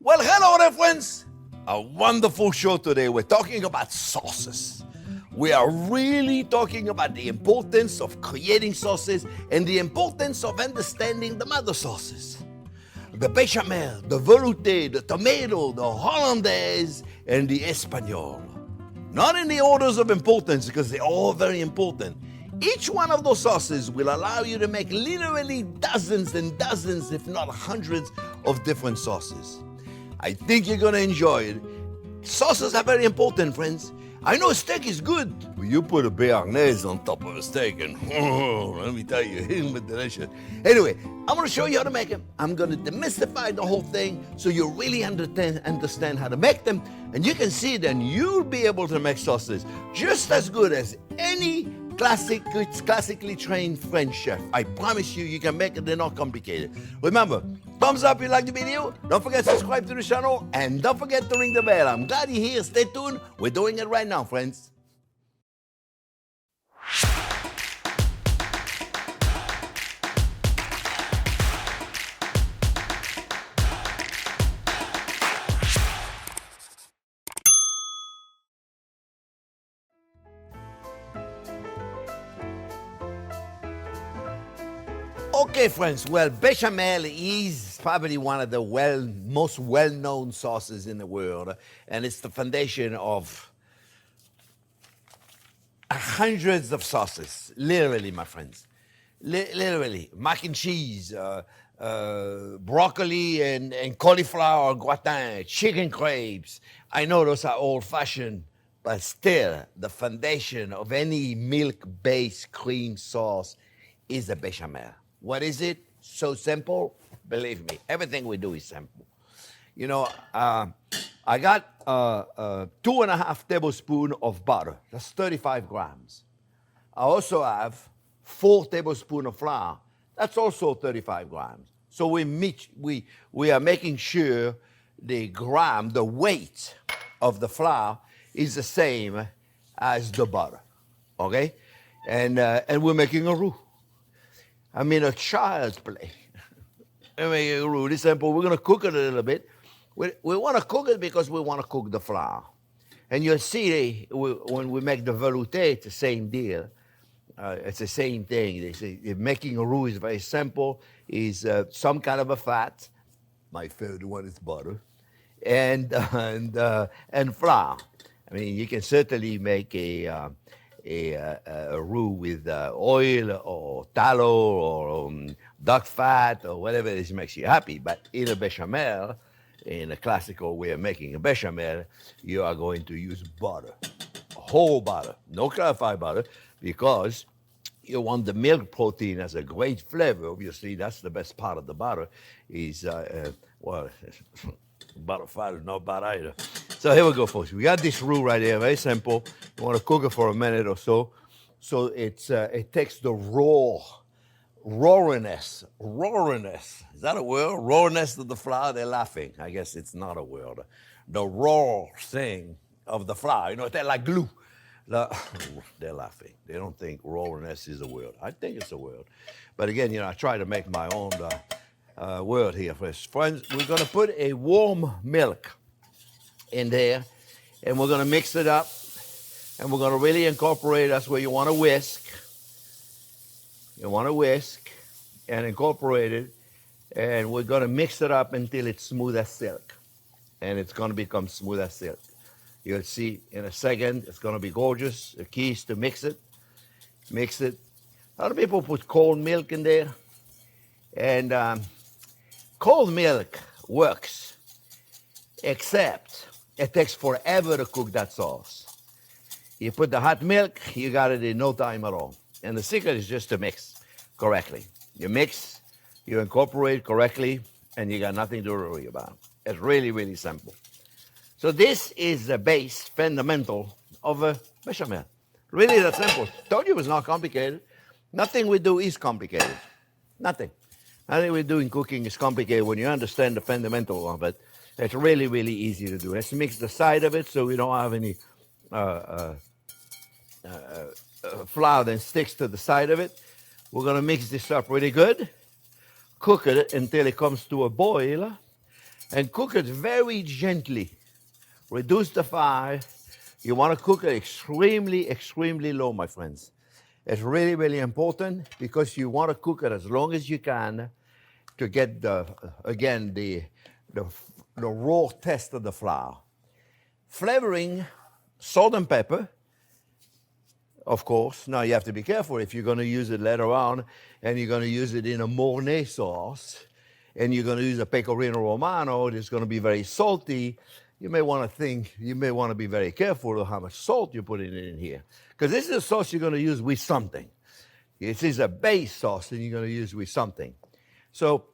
Well, hello there, friends. A wonderful show today. We're talking about sauces. We are really talking about the importance of creating sauces and the importance of understanding the mother sauces. The Béchamel, the Veloute, the tomato, the Hollandaise, and the Espagnole. Not in the orders of importance because they're all very important. Each one of those sauces will allow you to make literally dozens and dozens, if not hundreds, of different sauces. I think you're going to enjoy it. Sauces are very important, friends. I know steak is good. You put a Bearnaise on top of a steak and let me tell you, it's delicious. Anyway, I'm going to show you how to make them. I'm going to demystify the whole thing so you really understand how to make them. And you can see then you'll be able to make sauces just as good as any classically trained French chef. I promise you, you can make it. They're not complicated. Remember, thumbs up if you like the video. Don't forget to subscribe to the channel. And don't forget to ring the bell. I'm glad you're here. Stay tuned. We're doing it right now, friends. Okay, friends, well, bechamel is probably one of the most well-known sauces in the world, and it's the foundation of hundreds of sauces, literally, my friends. Literally, mac and cheese, broccoli and cauliflower gratin, chicken crepes. I know those are old-fashioned, but still, the foundation of any milk-based cream sauce is a bechamel. What is it? So simple. Believe me, everything we do is simple. You know, I got 2.5 tablespoons of butter. That's 35 grams. I also have 4 tablespoons of flour. That's also 35 grams. So we are making sure the weight of the flour is the same as the butter. Okay? And we're making a roux. I mean, a child's play. Really simple. We're going to cook it a little bit. We want to cook it because we want to cook the flour. And you'll see when we make the veloute, it's the same deal. It's the same thing. They say making a roux is very simple. Is some kind of a fat. My favorite one is butter, and flour. I mean, you can certainly make a roux with oil or tallow or duck fat or whatever it is makes you happy. But in a bechamel, in a classical way of making a bechamel, you are going to use butter, whole butter, no clarified butter, because you want the milk protein as a great flavor. Obviously, that's the best part of the butter is, butter fat is not bad either. So here we go, folks. We got this roux right here, very simple. You want to cook it for a minute or so. So it takes the rawness. Is that a word? Rawness of the flour. They're laughing. I guess it's not a word. The raw thing of the flour. You know, they're like glue. They're laughing. They don't think rawness is a word. I think it's a word. But again, you know, I try to make my own word here. Friends, we're going to put a warm milk in there, and we're going to mix it up, and we're going to really incorporate. That's where you want to whisk. You want to whisk and incorporate it, and we're going to mix it up until it's smooth as silk, and it's going to become smooth as silk. You'll see in a second. It's going to be gorgeous. The key is to mix it. Mix it. A lot of people put cold milk in there, and cold milk works, except it takes forever to cook that sauce. You put the hot milk, you got it in no time at all. And the secret is just to mix correctly. You mix, you incorporate correctly, and you got nothing to worry about. It's really, really simple. So this is the base, fundamental of a bechamel. Really that simple. Told you it's not complicated. Nothing we do is complicated. Nothing. Nothing we do in cooking is complicated when you understand the fundamental of it. It's really, really easy to do. Let's mix the side of it so we don't have any flour that sticks to the side of it. We're going to mix this up really good. Cook it until it comes to a boil. and cook it very gently. Reduce the fire. You want to cook it extremely, extremely low, my friends. It's really, really important because you want to cook it as long as you can to get the raw taste of the flour. Flavoring, salt and pepper, of course. Now you have to be careful if you're going to use it later on and you're going to use it in a Hollandaise sauce and you're going to use a pecorino romano. It's going to be very salty. You may want to be very careful of how much salt you're putting in here. Because this is a sauce you're going to use with something. This is a base sauce and you're going to use with something. So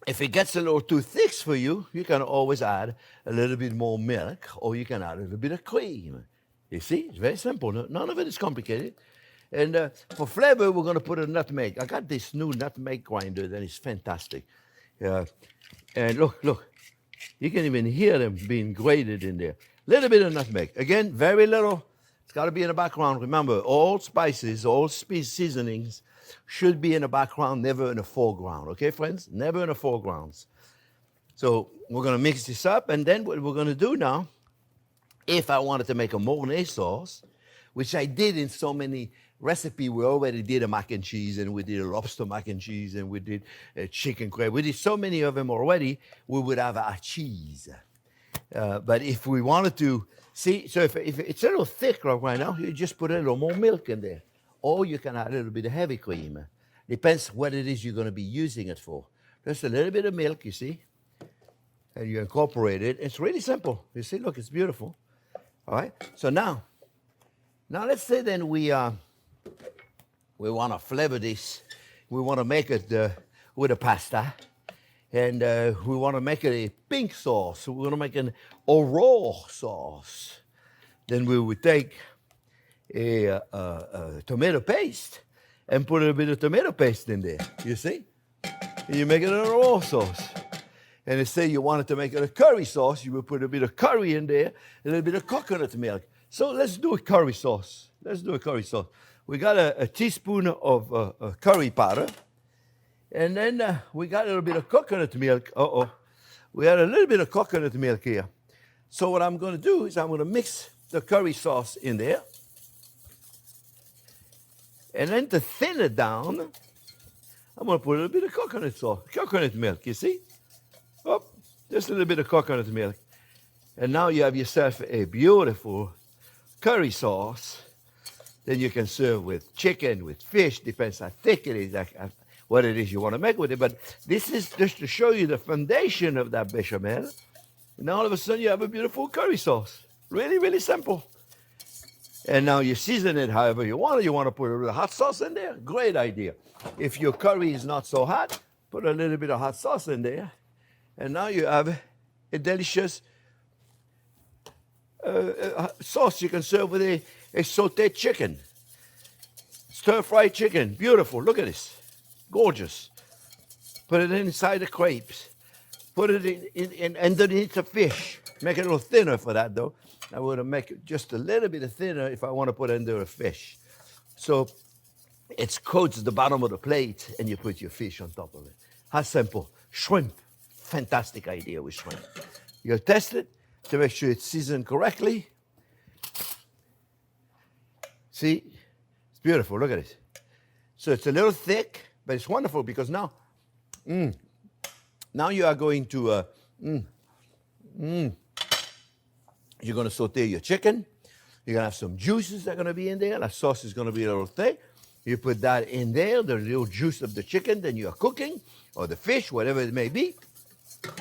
if it gets a little too thick for you, you can always add a little bit more milk or you can add a little bit of cream. You see, it's very simple. None of it is complicated. And for flavor, we're going to put a nutmeg. I got this new nutmeg grinder that is fantastic. And look. You can even hear them being grated in there. Little bit of nutmeg. Again, very little. It's got to be in the background. Remember, all spices, all seasonings should be in the background, never in the foreground. Okay, friends? Never in the foregrounds. So we're going to mix this up. And then what we're going to do now, if I wanted to make a Hollandaise sauce, which I did in so many recipes, we already did a mac and cheese, and we did a lobster mac and cheese, and we did a chicken crab. We did so many of them already, we would have our cheese. But if we wanted to, see, so if it's a little thick right now, you just put a little more milk in there. Or you can add a little bit of heavy cream. Depends what it is you're going to be using it for. Just a little bit of milk, you see, and you incorporate it. It's really simple. You see, look, it's beautiful. All right, so now let's say then we want to flavor this. We want to make it with a pasta. And we want to make it a pink sauce. We're going to make an raw sauce. Then we would take a tomato paste and put a bit of tomato paste in there. You see? And you make it a raw sauce. And say you wanted to make it a curry sauce, you would put a bit of curry in there, a little bit of coconut milk. So let's do a curry sauce. We got a teaspoon of curry powder. And then we got a little bit of coconut milk. We had a little bit of coconut milk here. So what I'm going to do is I'm going to mix the curry sauce in there. And then to thin it down, I'm going to put a little bit of coconut milk, you see? Just a little bit of coconut milk. And now you have yourself a beautiful curry sauce. Then you can serve with chicken, with fish, depends how thick it is, what it is you want to make with it. But this is just to show you the foundation of that bechamel. And all of a sudden you have a beautiful curry sauce. Really, really simple. And now you season it however you want. You want to put a little hot sauce in there? Great idea. If your curry is not so hot, put a little bit of hot sauce in there. And now you have a delicious sauce you can serve with a sauteed chicken. Stir-fried chicken. Beautiful. Look at this. Gorgeous. Put it inside the crepes. Put it in underneath the fish. Make it a little thinner for that, though. I would make it just a little bit thinner if I want to put it under a fish. So it coats the bottom of the plate, and you put your fish on top of it. How simple. Shrimp. Fantastic idea with shrimp. You test it to make sure it's seasoned correctly. See? It's beautiful. Look at it. So it's a little thick, but it's wonderful because now you are going to you're going to saute your chicken. You're going to have some juices that are going to be in there. The sauce is going to be a little thick. You put that in there, the little juice of the chicken, then you are cooking, or the fish, whatever it may be,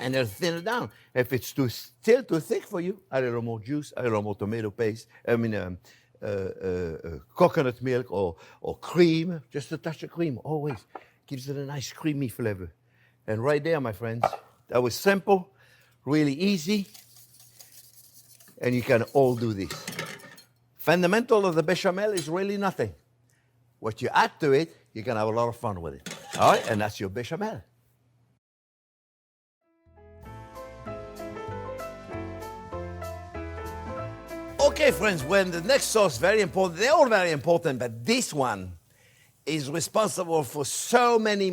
and it'll thin it down. If it's still too thick for you, add a little more juice, add a little more tomato paste, coconut milk or cream, just a touch of cream, always. Gives it a nice creamy flavor. And right there, my friends, that was simple, really easy, and you can all do this. Fundamental of the bechamel is really nothing. What you add to it, you can have a lot of fun with it. All right, and that's your bechamel. Okay, friends, well, the next sauce, very important. They're all very important, but this one is responsible for so many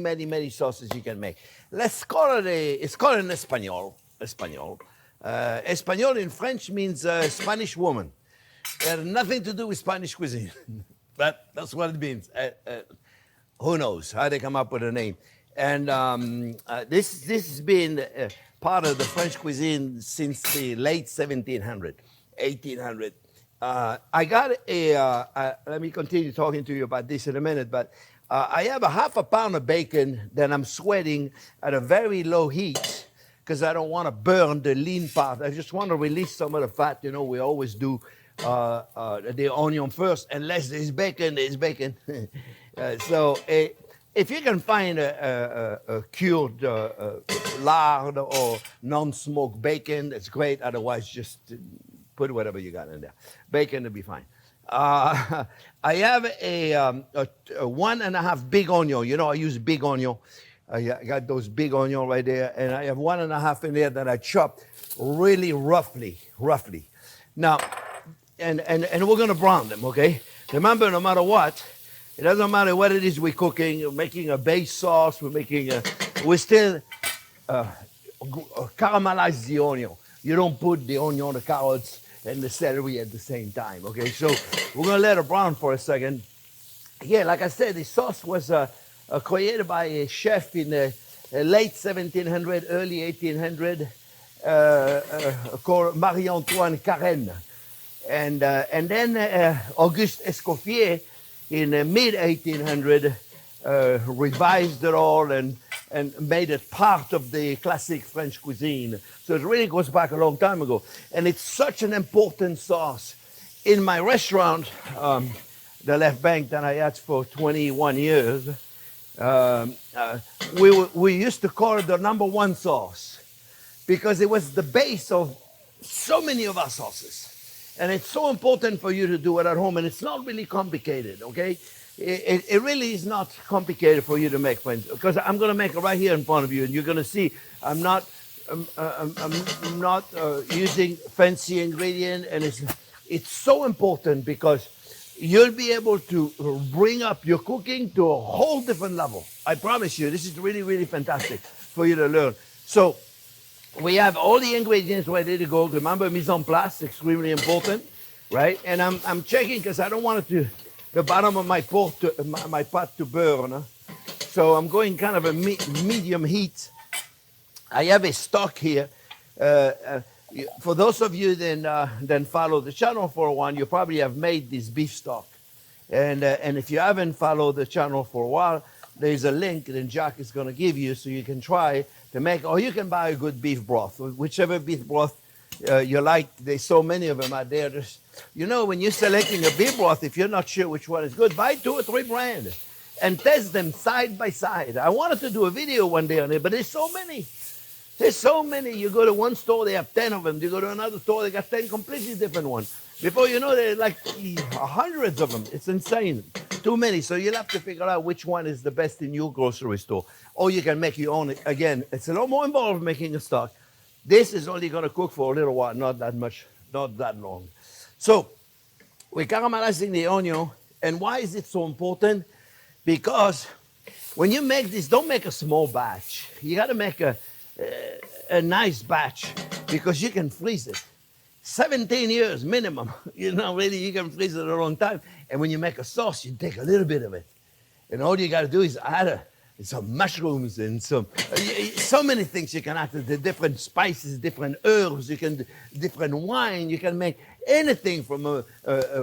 sauces you can make. Let's call it it's called an Espagnole Espagnole. Espagnole in French means Spanish woman. It had nothing to do with Spanish cuisine, but that's what it means. Who knows how they come up with a name? And this has been part of the French cuisine since the late 1700, 1800. I got let me continue talking to you about this in a minute, but I have a half a pound of bacon that I'm sweating at a very low heat because I don't want to burn the lean part. I just want to release some of the fat. You know, we always do the onion first. Unless there's bacon, there's bacon. So if you can find a cured lard or non-smoked bacon, that's great. Otherwise, just put whatever you got in there. Bacon will be fine. I have a 1.5 big onion. You know, I use big onion. I got those big onion right there, and I have 1.5 in there that I chopped really roughly. Now, and we're gonna brown them, okay? Remember, no matter what, it doesn't matter what it is we're cooking. We're making a base sauce. We still caramelize the onion. You don't put the onion, the carrots, and the celery at the same time, okay? So we're gonna let it brown for a second. Yeah, like I said, the sauce was created by a chef in the late 1700, early 1800, called Marie-Antoine Carême. And then Auguste Escoffier in mid 1800 revised it all and made it part of the classic French cuisine. So it really goes back a long time ago. And it's such an important sauce. In my restaurant, the Left Bank that I had for 21 years, we used to call it the #1 sauce because it was the base of so many of our sauces. And it's so important for you to do it at home, and it's not really complicated, okay? It really is not complicated for you to make, friends, because I'm going to make it right here in front of you, and you're going to see I'm not using fancy ingredient, and it's so important because you'll be able to bring up your cooking to a whole different level. I promise you, this is really, really fantastic for you to learn. So we have all the ingredients ready to go. Remember, mise en place, extremely important, right? And I'm checking because I don't want the bottom of my pot to burn. So I'm going kind of a medium heat. I have a stock here. For those of you that follow the channel for a while, you probably have made this beef stock. And if you haven't followed the channel for a while, there's a link that Jack is going to give you so you can try to make, or you can buy a good beef broth, whichever beef broth you like. There's so many of them out there. You know, when you're selecting a beef broth, if you're not sure which one is good, buy 2 or 3 brands and test them side by side. I wanted to do a video one day on it, but there's so many. There's so many. You go to one store, they have 10 of them. You go to another store, they got 10 completely different ones. Before you know, there's like hundreds of them. It's insane. Too many. So you'll have to figure out which one is the best in your grocery store. Or you can make your own. Again, it's a lot more involved making a stock. This is only going to cook for a little while, not that much, not that long. So we're caramelizing the onion. And why is it so important? Because when you make this, don't make a small batch. You got to make a nice batch because you can freeze it. 17 years minimum. You know, really, you can freeze it a long time. And when you make a sauce, you take a little bit of it. And all you got to do is add some mushrooms and so many things you can add to the different spices, different herbs, you can different wine. You can make anything from a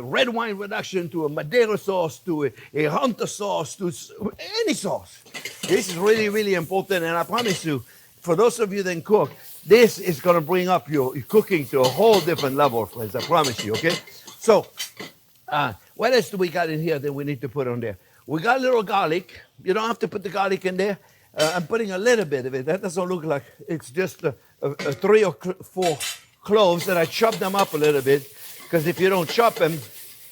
red wine reduction to a Madeira sauce to a Hunter sauce to any sauce. This is really, really important. And I promise you, for those of you that cook, this is going to bring up your cooking to a whole different level, friends. I promise you, okay? So, what else do we got in here that we need to put on there? We got a little garlic. You don't have to put the garlic in there. I'm putting a little bit of it. That doesn't look like it's just 3 or 4 cloves, and I chop them up a little bit because if you don't chop them,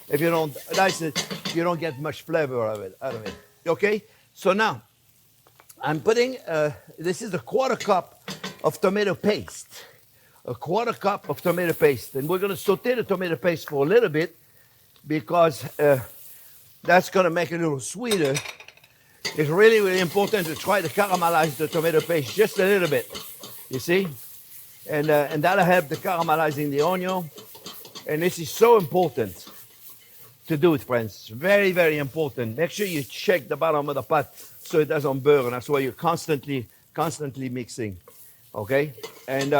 if you don't dice it, you don't get much flavor out of it. Okay? So now, I'm putting, this is a 1/4 cup of tomato paste. A 1/4 cup of tomato paste. And we're going to saute the tomato paste for a little bit because that's going to make it a little sweeter. It's really, really important to try to caramelize the tomato paste just a little bit. You see? And that'll help the caramelizing the onion. And this is so important to do it, friends. Very, very important. Make sure you check the bottom of the pot so it doesn't burn. That's why you're constantly mixing. Okay? And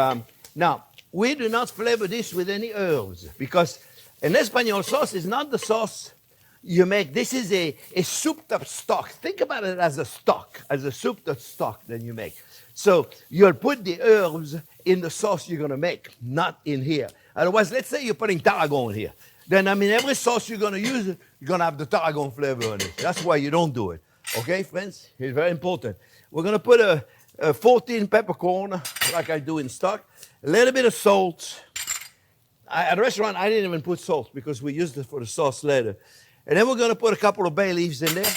now, we do not flavor this with any herbs because an Espagnole sauce is not the sauce you make. This is a souped up stock. Think about it as a stock, as a souped up stock that you make. So you'll put the herbs in the sauce you're going to make, not in here. Otherwise, let's say you're putting tarragon here. Then, I mean, every sauce you're going to use, you're going to have the tarragon flavor in it. That's why you don't do it. Okay, friends? It's very important. We're going to put a 14 peppercorn, like I do in stock. A little bit of salt. At the restaurant, I didn't even put salt because we used it for the sauce later. And then we're going to put a couple of bay leaves in there.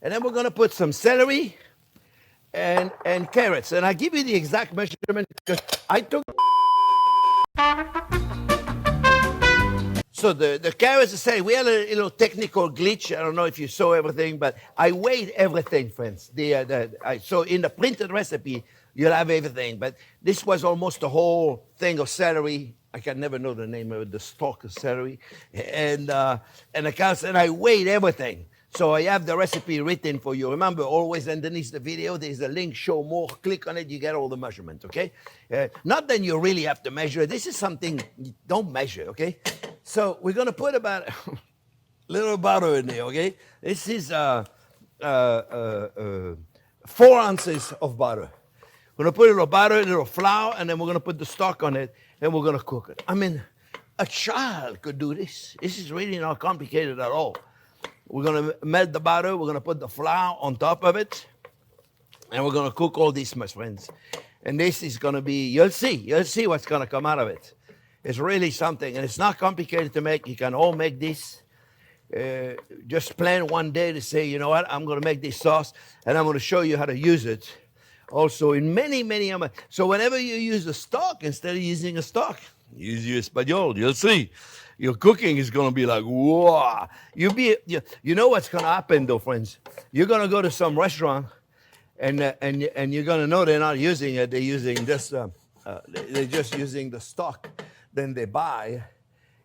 And then we're going to put some celery and carrots. And I give you the exact measurement because I took... So the carrots, say we had a little technical glitch. I don't know if you saw everything, but I weighed everything, friends. So in the printed recipe, you'll have everything. But this was almost a whole thing of celery. I can never know the name of it, the stalk of celery. And the carrots, and I weighed everything. So I have the recipe written for you. Remember, always underneath the video, there's a link, show more. Click on it, you get all the measurements, okay? Not that you really have to measure. This is something you don't measure, okay? So we're going to put about a little butter in there, okay? This is 4 ounces of butter. We're going to put a little butter, a little flour, and then we're going to put the stock on it, and we're going to cook it. I mean, a child could do this. This is really not complicated at all. We're going to melt the butter. We're going to put the flour on top of it. And we're going to cook all this, my friends. And this is going to be, you'll see what's going to come out of it. It's really something. And it's not complicated to make. You can all make this. Just plan one day to say, you know what, I'm going to make this sauce. And I'm going to show you how to use it. Also in many, so whenever you use a stock, instead of using a stock, use your Espagnole. You'll see. Your cooking is going to be like, whoa. You know what's going to happen, though, friends? You're going to go to some restaurant, and you're going to know they're not using it. They're using this. They're just using the stock. Then they buy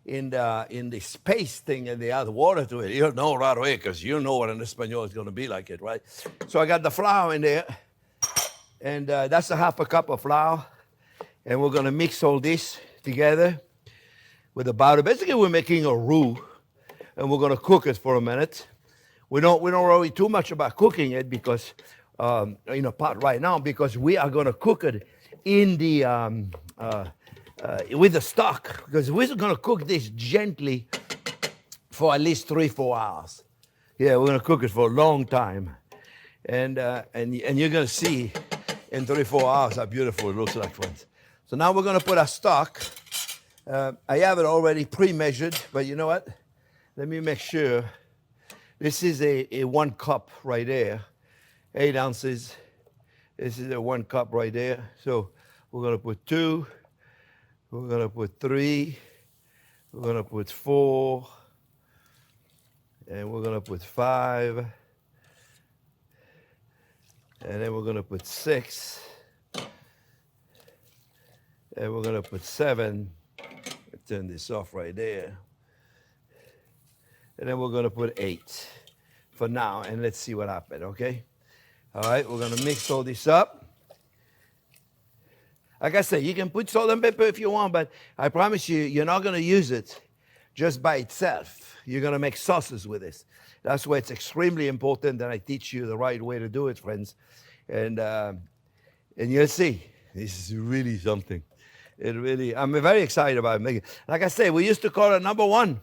in the space thing, and they add water to it. You'll know right away because you know what an Espagnole is going to be like it, right? So I got the flour in there, and that's a half a cup of flour, and we're going to mix all this together with the butter. Basically, we're making a roux, and we're going to cook it for a minute. We don't worry too much about cooking it because in a pot right now, because we are going to cook it in the with the stock, because we're going to cook this gently for at least 3-4 hours. Yeah, we're going to cook it for a long time, and you're going to see in 3-4 hours how beautiful it looks like, friends. So now we're going to put our stock. I have it already pre-measured, but you know what? Let me make sure. This is a 1 cup right there, 8 ounces. This is a 1 cup right there. So we're going to put 2, we're going to put 3, we're going to put 4, and we're going to put 5, and then we're going to put 6, and we're going to put 7. Turn this off right there. And then we're going to put 8 for now, and let's see what happens, okay? All right, we're going to mix all this up. Like I said, you can put salt and pepper if you want, but I promise you, you're not going to use it just by itself. You're going to make sauces with this. That's why it's extremely important that I teach you the right way to do it, friends. And you'll see, this is really something. I'm very excited about making it. Like I say, we used to call it #1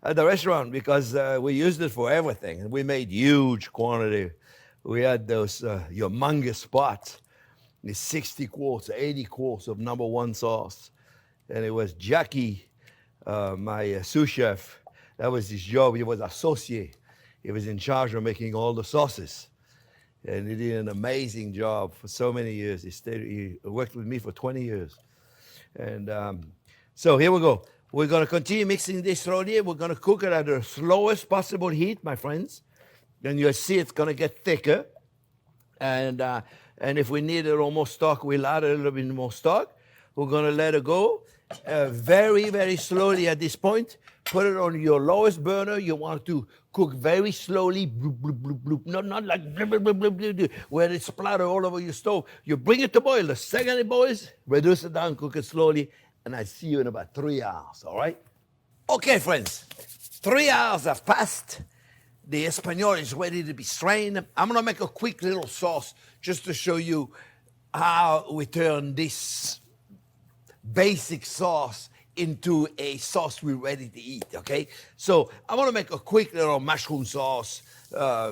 at the restaurant because we used it for everything. And we made huge quantity. We had those humongous pots, 60 quarts, 80 quarts of #1 sauce. And it was Jackie, my sous chef. That was his job. He was associate. He was in charge of making all the sauces. And he did an amazing job for so many years. He worked with me for 20 years. And so here we go. We're going to continue mixing this slowly. We're going to cook it at the slowest possible heat, my friends. Then you'll see it's going to get thicker. And if we need a little more stock, we'll add a little bit more stock. We're gonna let it go very, very slowly at this point. Put it on your lowest burner. You want to cook very slowly, bloop, bloop, bloop, bloop. Not like bloop, bloop, bloop, bloop, bloop, bloop, where it splatter all over your stove. You bring it to boil. The second it boils, reduce it down, cook it slowly, and I see you in about 3 hours, all right? Okay, friends, 3 hours have passed. The Espagnole is ready to be strained. I'm gonna make a quick little sauce just to show you how we turn this basic sauce into a sauce we're ready to eat, okay? So I want to make a quick little mushroom sauce,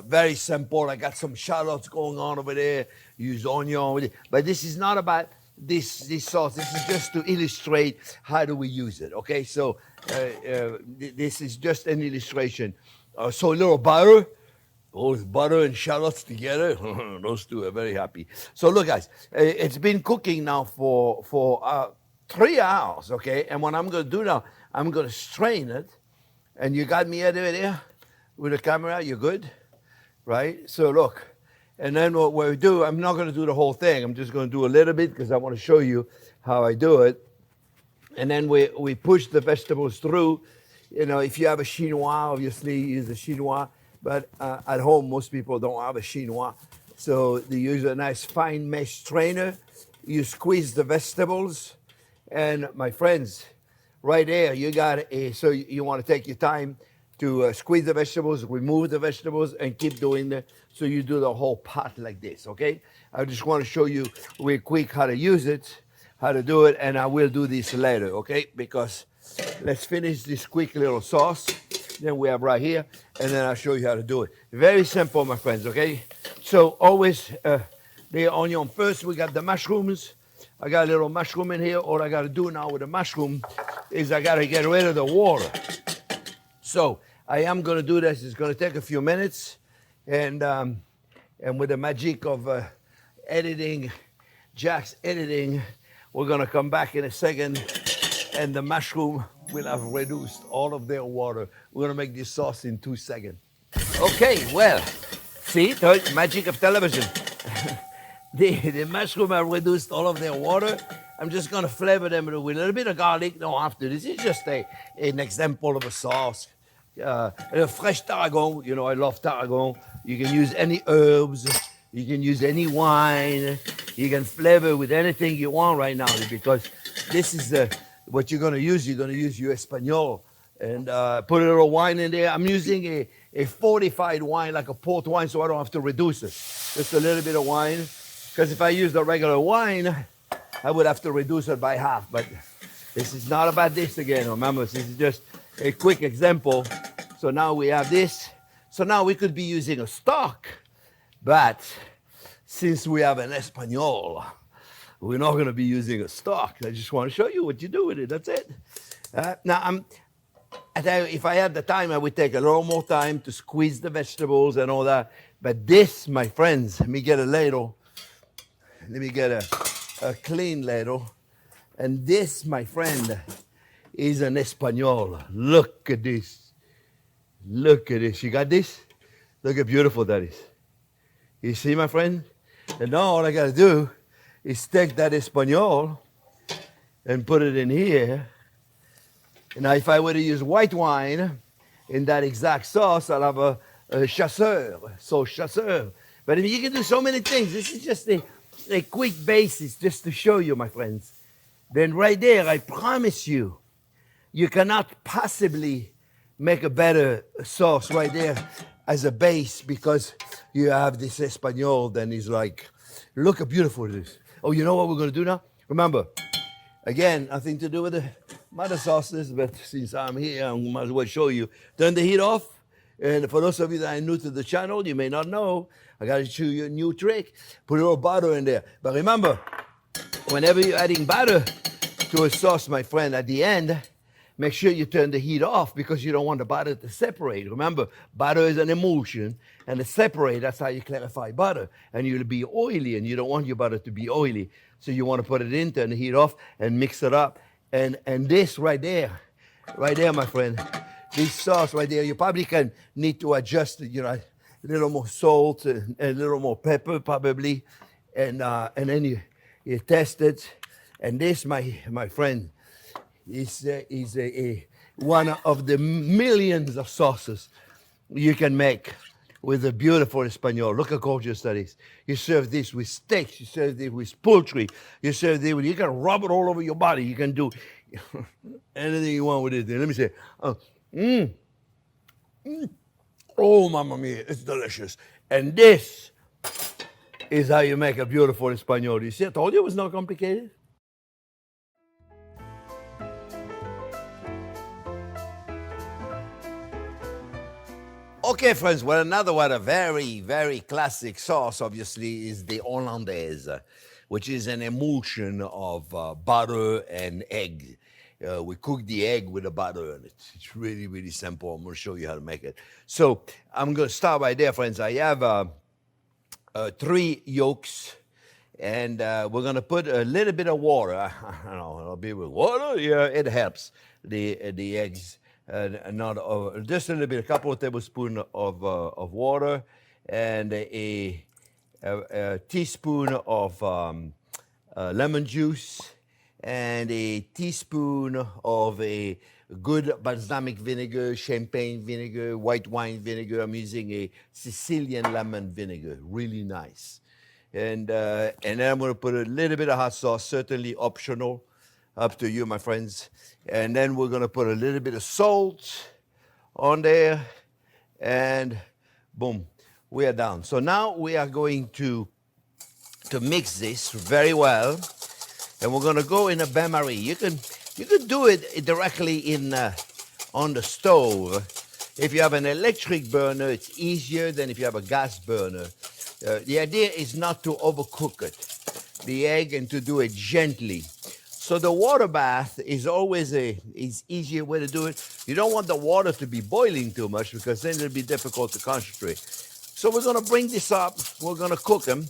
very simple. I got some shallots going on over there, use onion with it. But this is not about this sauce. This is just to illustrate how do we use it, okay? So this is just an illustration. So a little butter. Oh, butter and shallots together, those two are very happy. So look, guys, it's been cooking now for 3 hours, okay? And what I'm gonna do now, I'm gonna strain it. And you got me there with the camera, you're good, right? So look, and then what we do, I'm not gonna do the whole thing. I'm just gonna do a little bit because I wanna show you how I do it. And then we push the vegetables through. You know, if you have a chinois, obviously use a chinois. But at home, most people don't have a chinois. So they use a nice fine mesh strainer. You squeeze the vegetables. And my friends, right there, you got so you want to take your time to squeeze the vegetables, remove the vegetables, and keep doing that. So you do the whole pot like this, okay? I just want to show you real quick how to use it, how to do it, and I will do this later, okay? Because let's finish this quick little sauce. Then we have right here, and then I'll show you how to do it. Very simple, my friends, okay? So always the onion first. We got the mushrooms. I got a little mushroom in here. All I got to do now with the mushroom is I got to get rid of the water. So I am going to do this. It's going to take a few minutes. And with the magic of editing, Jack's editing, we're going to come back in a second. And the mushroom will have reduced all of their water. We're going to make this sauce in 2 seconds. Okay, well, see, magic of television. The mushroom have reduced all of their water. I'm just going to flavor them with a little bit of garlic. No, after this is just an example of a sauce. A fresh tarragon, you know, I love tarragon. You can use any herbs. You can use any wine. You can flavor with anything you want right now because this is what you're going to use. You're going to use your Espagnole and put a little wine in there. I'm using a fortified wine, like a port wine, so I don't have to reduce it. Just a little bit of wine. Because if I use the regular wine, I would have to reduce it by half. But this is not about this again. Remember, this is just a quick example. So now we have this. So now we could be using a stock. But since we have an Espagnole, we're not going to be using a stock. I just want to show you what you do with it. That's it. Now, if I had the time, I would take a little more time to squeeze the vegetables and all that. But this, my friends, let me get a ladle. Let me get a clean ladle. And this, my friend, is an Espagnole. Look at this. Look at this. You got this? Look how beautiful that is. You see, my friend? And now all I got to do is take that Espagnole and put it in here. And now if I were to use white wine in that exact sauce, I'll have a chasseur, sauce chasseur. But you can do so many things. This is just a quick basis just to show you, my friends. Then right there, I promise you, you cannot possibly make a better sauce right there as a base because you have this Espagnole. Then it's like, look how beautiful it is. Oh, you know what we're going to do now? Remember, again, nothing to do with the mother sauces, but since I'm here, I might as well show you. Turn the heat off. And for those of you that are new to the channel, you may not know, I got to show you a new trick. Put a little butter in there. But remember, whenever you're adding butter to a sauce, my friend, at the end, make sure you turn the heat off because you don't want the butter to separate. Remember, butter is an emulsion, and to separate, that's how you clarify butter. And you'll be oily, and you don't want your butter to be oily. So you want to put it in, turn the heat off, and mix it up. And this right there, my friend, this sauce right there, you probably can need to adjust it, you know, a little more salt and a little more pepper probably. And then you test it. And this, my friend, is one of the millions of sauces you can make with a beautiful Espagnole. Look how gorgeous that is. You serve this with steaks, you serve this with poultry, you serve this with, you can rub it all over your body. You can do anything you want with it. Let me say, oh, mamma mia, it's delicious. And this is how you make a beautiful Espagnole. You see, I told you it was not complicated. Okay, friends, well, another one, a very, very classic sauce, obviously, is the Hollandaise, which is an emulsion of butter and egg. We cook the egg with the butter, and it's really, really simple. I'm going to show you how to make it. So I'm going to start right there, friends. I have 3 yolks, and we're going to put a little bit of water. I don't know, it'll be with water. Yeah, it helps the eggs. Not just a little bit, a couple of tablespoons of water, and a teaspoon of lemon juice, and a teaspoon of a good balsamic vinegar, champagne vinegar, white wine vinegar. I'm using a Sicilian lemon vinegar, really nice. And then I'm going to put a little bit of hot sauce, certainly optional, up to you, my friends. And then we're going to put a little bit of salt on there, and boom, we are done. So now we are going to mix this very well, and we're going to go in a bain-marie. You can do it directly in on the stove. If you have an electric burner, it's easier than if you have a gas burner. The idea is not to overcook it, the egg, and to do it gently. So the water bath is always is easier way to do it. You don't want the water to be boiling too much, because then it'll be difficult to concentrate. So we're going to bring this up. We're going to cook them.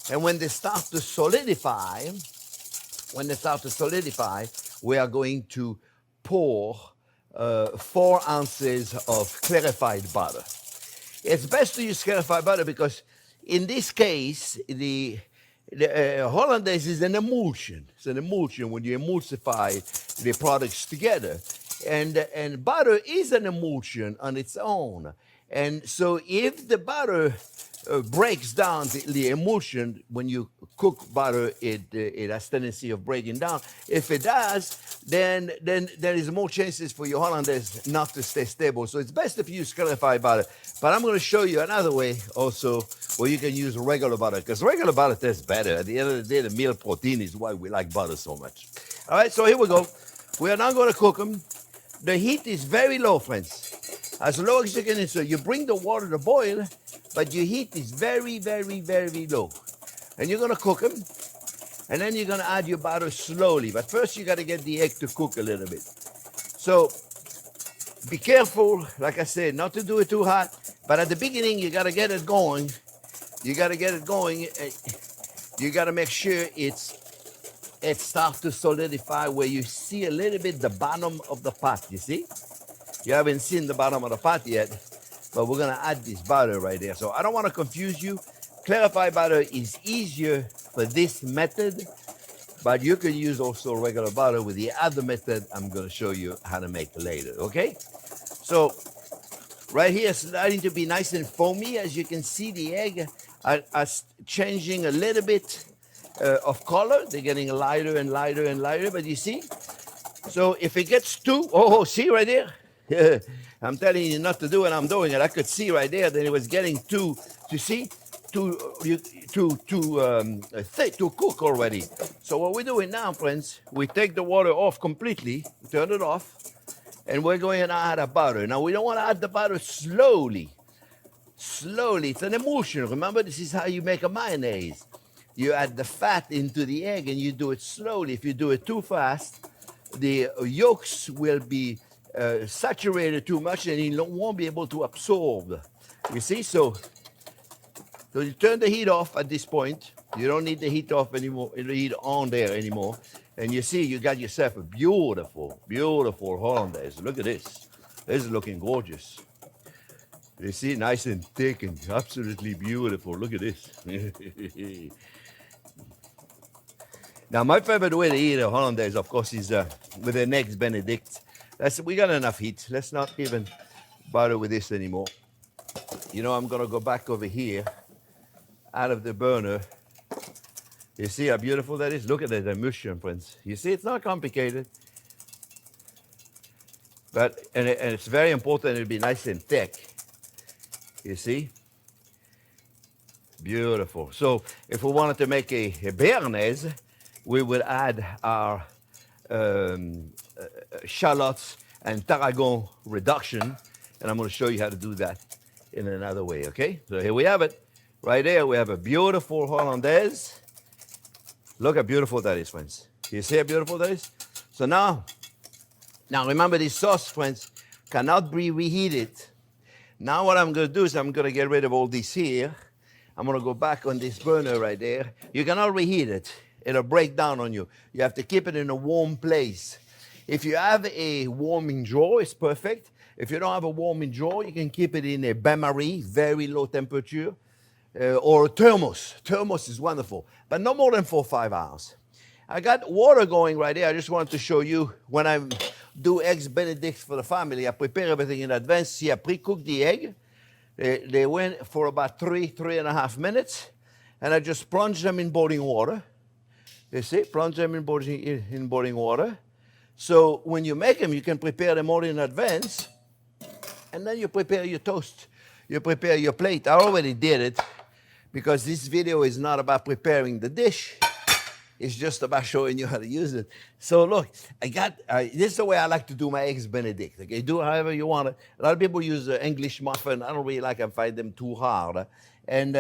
And when they start to solidify, we are going to pour 4 ounces of clarified butter. It's best to use clarified butter because in this case, the Hollandaise is an emulsion. It's an emulsion when you emulsify the products together. And butter is an emulsion on its own. And so if the butter breaks down the emulsion, when you cook butter, it has tendency of breaking down. If it does, then there is more chances for your Hollandaise not to stay stable. So it's best if you use clarified butter. But I'm going to show you another way also where you can use regular butter, because regular butter tastes better. At the end of the day, the meal protein is why we like butter so much. All right, so here we go. We are now going to cook them. The heat is very low, friends. As low as you can. So you bring the water to boil, but your heat is very, very, very low. And you're going to cook them, and then you're going to add your butter slowly. But first, you got to get the egg to cook a little bit. So be careful, like I said, not to do it too hot. But at the beginning, you got to get it going. You got to get it going. You got to make sure it starts to solidify where you see a little bit the bottom of the pot, you see? You haven't seen the bottom of the pot yet, but we're going to add this butter right there. So I don't want to confuse you. Clarified butter is easier for this method, but you can use also regular butter with the other method I'm going to show you how to make later, okay? So right here, it's starting to be nice and foamy. As you can see, the egg are changing a little bit of color. They're getting lighter and lighter and lighter, but you see? So if it gets too, see right there? I'm telling you not to do it, I'm doing it. I could see right there that it was getting too thick to cook already. So what we're doing now, friends, we take the water off completely, turn it off, and we're going to add a butter. Now, we don't want to add the butter slowly. Slowly, it's an emulsion. Remember, this is how you make a mayonnaise. You add the fat into the egg, and you do it slowly. If you do it too fast, the yolks will be saturated too much, and you won't be able to absorb. You see, so you turn the heat off at this point. You don't need the heat off anymore, the heat on there anymore. And you see, you got yourself a beautiful, beautiful Hollandaise. Look at this. This is looking gorgeous. You see, nice and thick and absolutely beautiful. Look at this. Now, my favorite way to eat a Hollandaise, of course, is with an eggs Benedict. We got enough heat. Let's not even bother with this anymore. You know, I'm going to go back over here out of the burner. You see how beautiful that is? Look at that emulsion, friends. You see, it's not complicated. But, and it's very important it'll be nice and thick. You see? Beautiful. So if we wanted to make a Bearnaise, we would add our shallots and tarragon reduction. And I'm going to show you how to do that in another way, okay? So here we have it. Right there, we have a beautiful Hollandaise. Look how beautiful that is, friends. You see how beautiful that is? So now remember this sauce, friends, cannot be reheated. Now what I'm going to do is I'm going to get rid of all this here. I'm going to go back on this burner right there. You cannot reheat it. It'll break down on you. You have to keep it in a warm place. If you have a warming drawer, it's perfect. If you don't have a warming drawer, you can keep it in a bain-marie, very low temperature, or a thermos. Thermos is wonderful, but no more than 4 or 5 hours. I got water going right there. I just wanted to show you when I do eggs Benedict for the family, I prepare everything in advance. See, I pre-cook the egg. They went for about 3.5 minutes, and I just plunge them in boiling water. You see, plunge them in boiling water. So when you make them, you can prepare them all in advance, and then you prepare your toast. You prepare your plate. I already did it because this video is not about preparing the dish. It's just about showing you how to use it. So look, this is the way I like to do my eggs Benedict. Okay, do however you want it. A lot of people use English muffin. I don't really like them, find them too hard. And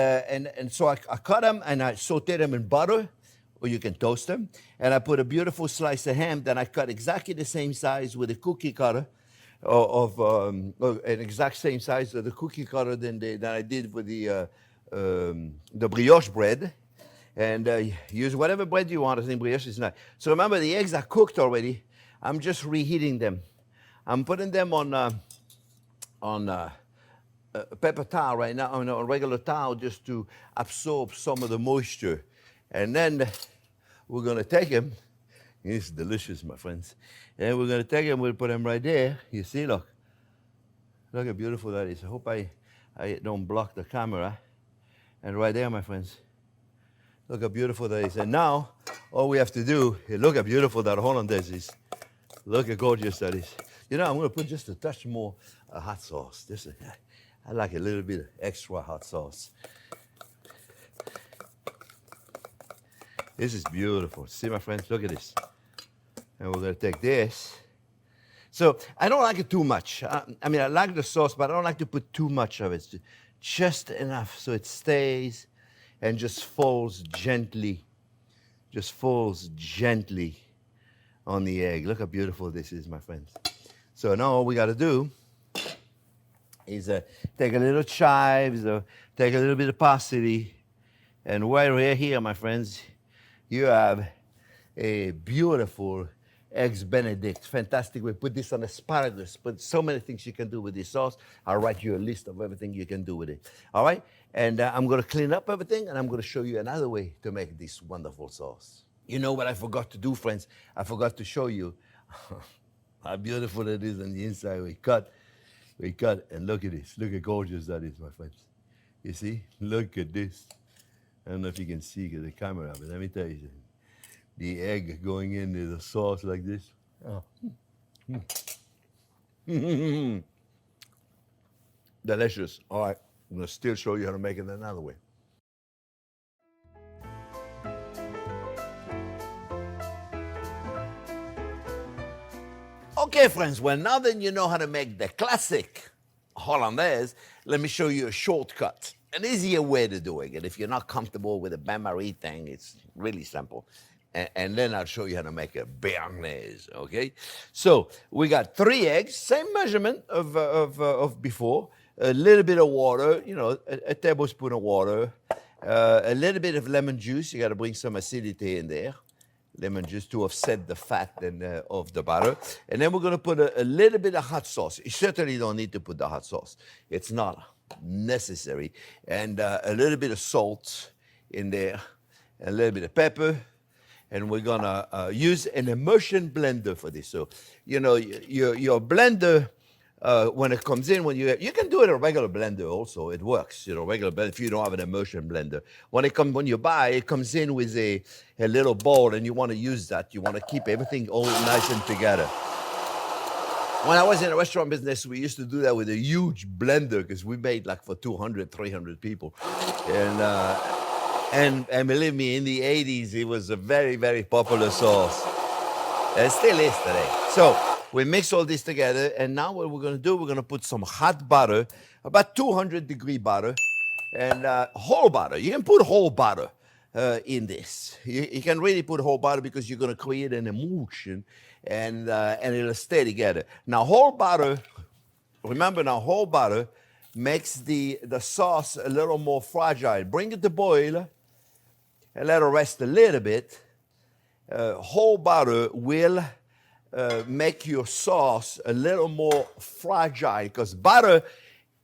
so I cut them and I saute them in butter, or you can toast them. And I put a beautiful slice of ham that I cut exactly the same size with a cookie cutter, an exact same size of the cookie cutter than I did with the brioche bread. And use whatever bread you want. I think brioche is nice. So remember, the eggs are cooked already. I'm just reheating them. I'm putting them on a paper towel right now, on a regular towel, just to absorb some of the moisture. And then we're going to take them. It's delicious, my friends. And we're going to take them, we'll put them right there. You see, look. Look how beautiful that is. I hope I don't block the camera. And right there, my friends. Look how beautiful that is. And now, all we have to do is look how beautiful that Hollandaise is. Look how gorgeous that is. You know, I'm going to put just a touch more hot sauce. I like a little bit of extra hot sauce. This is beautiful. See, my friends? Look at this. And we're going to take this. So I don't like it too much. I mean, I like the sauce, but I don't like to put too much of it. Just enough so it stays and just falls gently on the egg. Look how beautiful this is, my friends. So now all we got to do is take a little chives, or take a little bit of parsley, and right here, my friends, you have a beautiful eggs Benedict. Fantastic. We put this on asparagus. Put so many things you can do with this sauce. I'll write you a list of everything you can do with it. All right? And I'm going to clean up everything, and I'm going to show you another way to make this wonderful sauce. You know what I forgot to do, friends? I forgot to show you how beautiful it is on the inside. We cut, and look at this. Look how gorgeous that is, my friends. You see? Look at this. I don't know if you can see the camera, but let me tell you, the egg going into the sauce like this. Oh. Delicious. All right, I'm going to still show you how to make it another way. Okay, friends, well, now that you know how to make the classic Hollandaise, let me show you a shortcut, an easier way to do it. And if you're not comfortable with the bain-marie thing, it's really simple. And then I'll show you how to make a Bearnaise, okay? So we got 3 eggs, same measurement of before, a little bit of water, you know, a tablespoon of water, a little bit of lemon juice. You got to bring some acidity in there. Lemon juice to offset the fat of the butter. And then we're going to put a little bit of hot sauce. You certainly don't need to put the hot sauce. It's not necessary. And a little bit of salt in there, a little bit of pepper, and we're gonna use an immersion blender for this. So, you know, your blender, when it comes in, you can do it in a regular blender also. It works, you know, regular blender if you don't have an immersion blender. When you buy, it comes in with a little bowl, and you want to use that. You want to keep everything all nice and together. When I was in the restaurant business, we used to do that with a huge blender because we made like for 200, 300 people. And believe me, in the 80s, it was a very, very popular sauce. And it still is today. So we mix all this together, and now what we're going to do, we're going to put some hot butter, about 200-degree butter, and whole butter. You can put whole butter in this. You can really put whole butter because you're going to create an emulsion, and it'll stay together. Now, whole butter, remember now, whole butter makes the sauce a little more fragile. Bring it to boil and let it rest a little bit. Whole butter will make your sauce a little more fragile because butter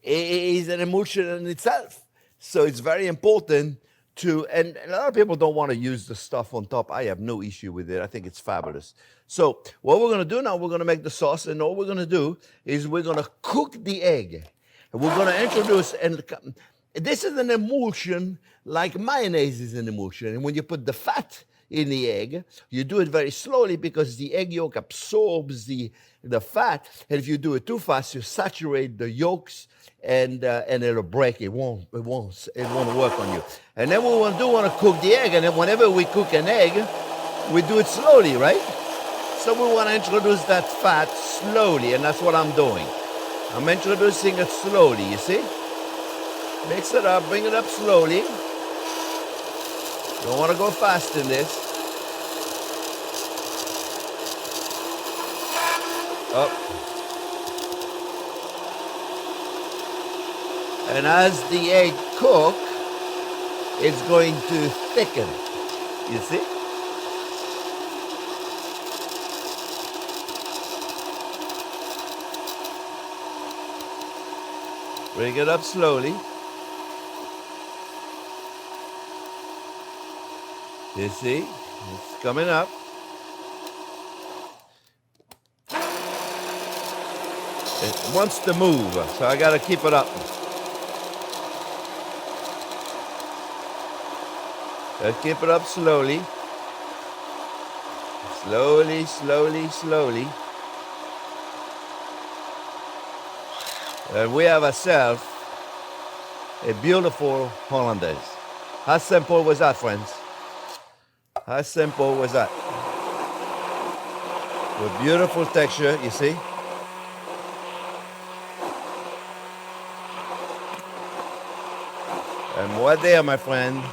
is an emulsion in itself. So it's very important and a lot of people don't want to use the stuff on top. I have no issue with it. I think it's fabulous. So what we're going to do now, we're going to make the sauce, and all we're going to do is we're going to cook the egg. And we're going to introduce, and this is an emulsion like mayonnaise is an emulsion. And when you put the fat in the egg, you do it very slowly because the egg yolk absorbs the fat. And if you do it too fast, you saturate the yolks, and it'll break. It won't work on you. And then what we want to do, we want to cook the egg. And then whenever we cook an egg, we do it slowly, right? So we want to introduce that fat slowly, and that's what I'm doing. I'm introducing it slowly, you see? Mix it up, bring it up slowly. Don't want to go fast in this. Up. And as the egg cooks, it's going to thicken, you see? Bring it up slowly. You see, it's coming up. It wants to move, so I gotta keep it up. Let's keep it up slowly. Slowly, slowly, slowly. And we have ourselves a beautiful Hollandaise. How simple was that, friends? How simple was that? With beautiful texture, you see? And right there, my friend,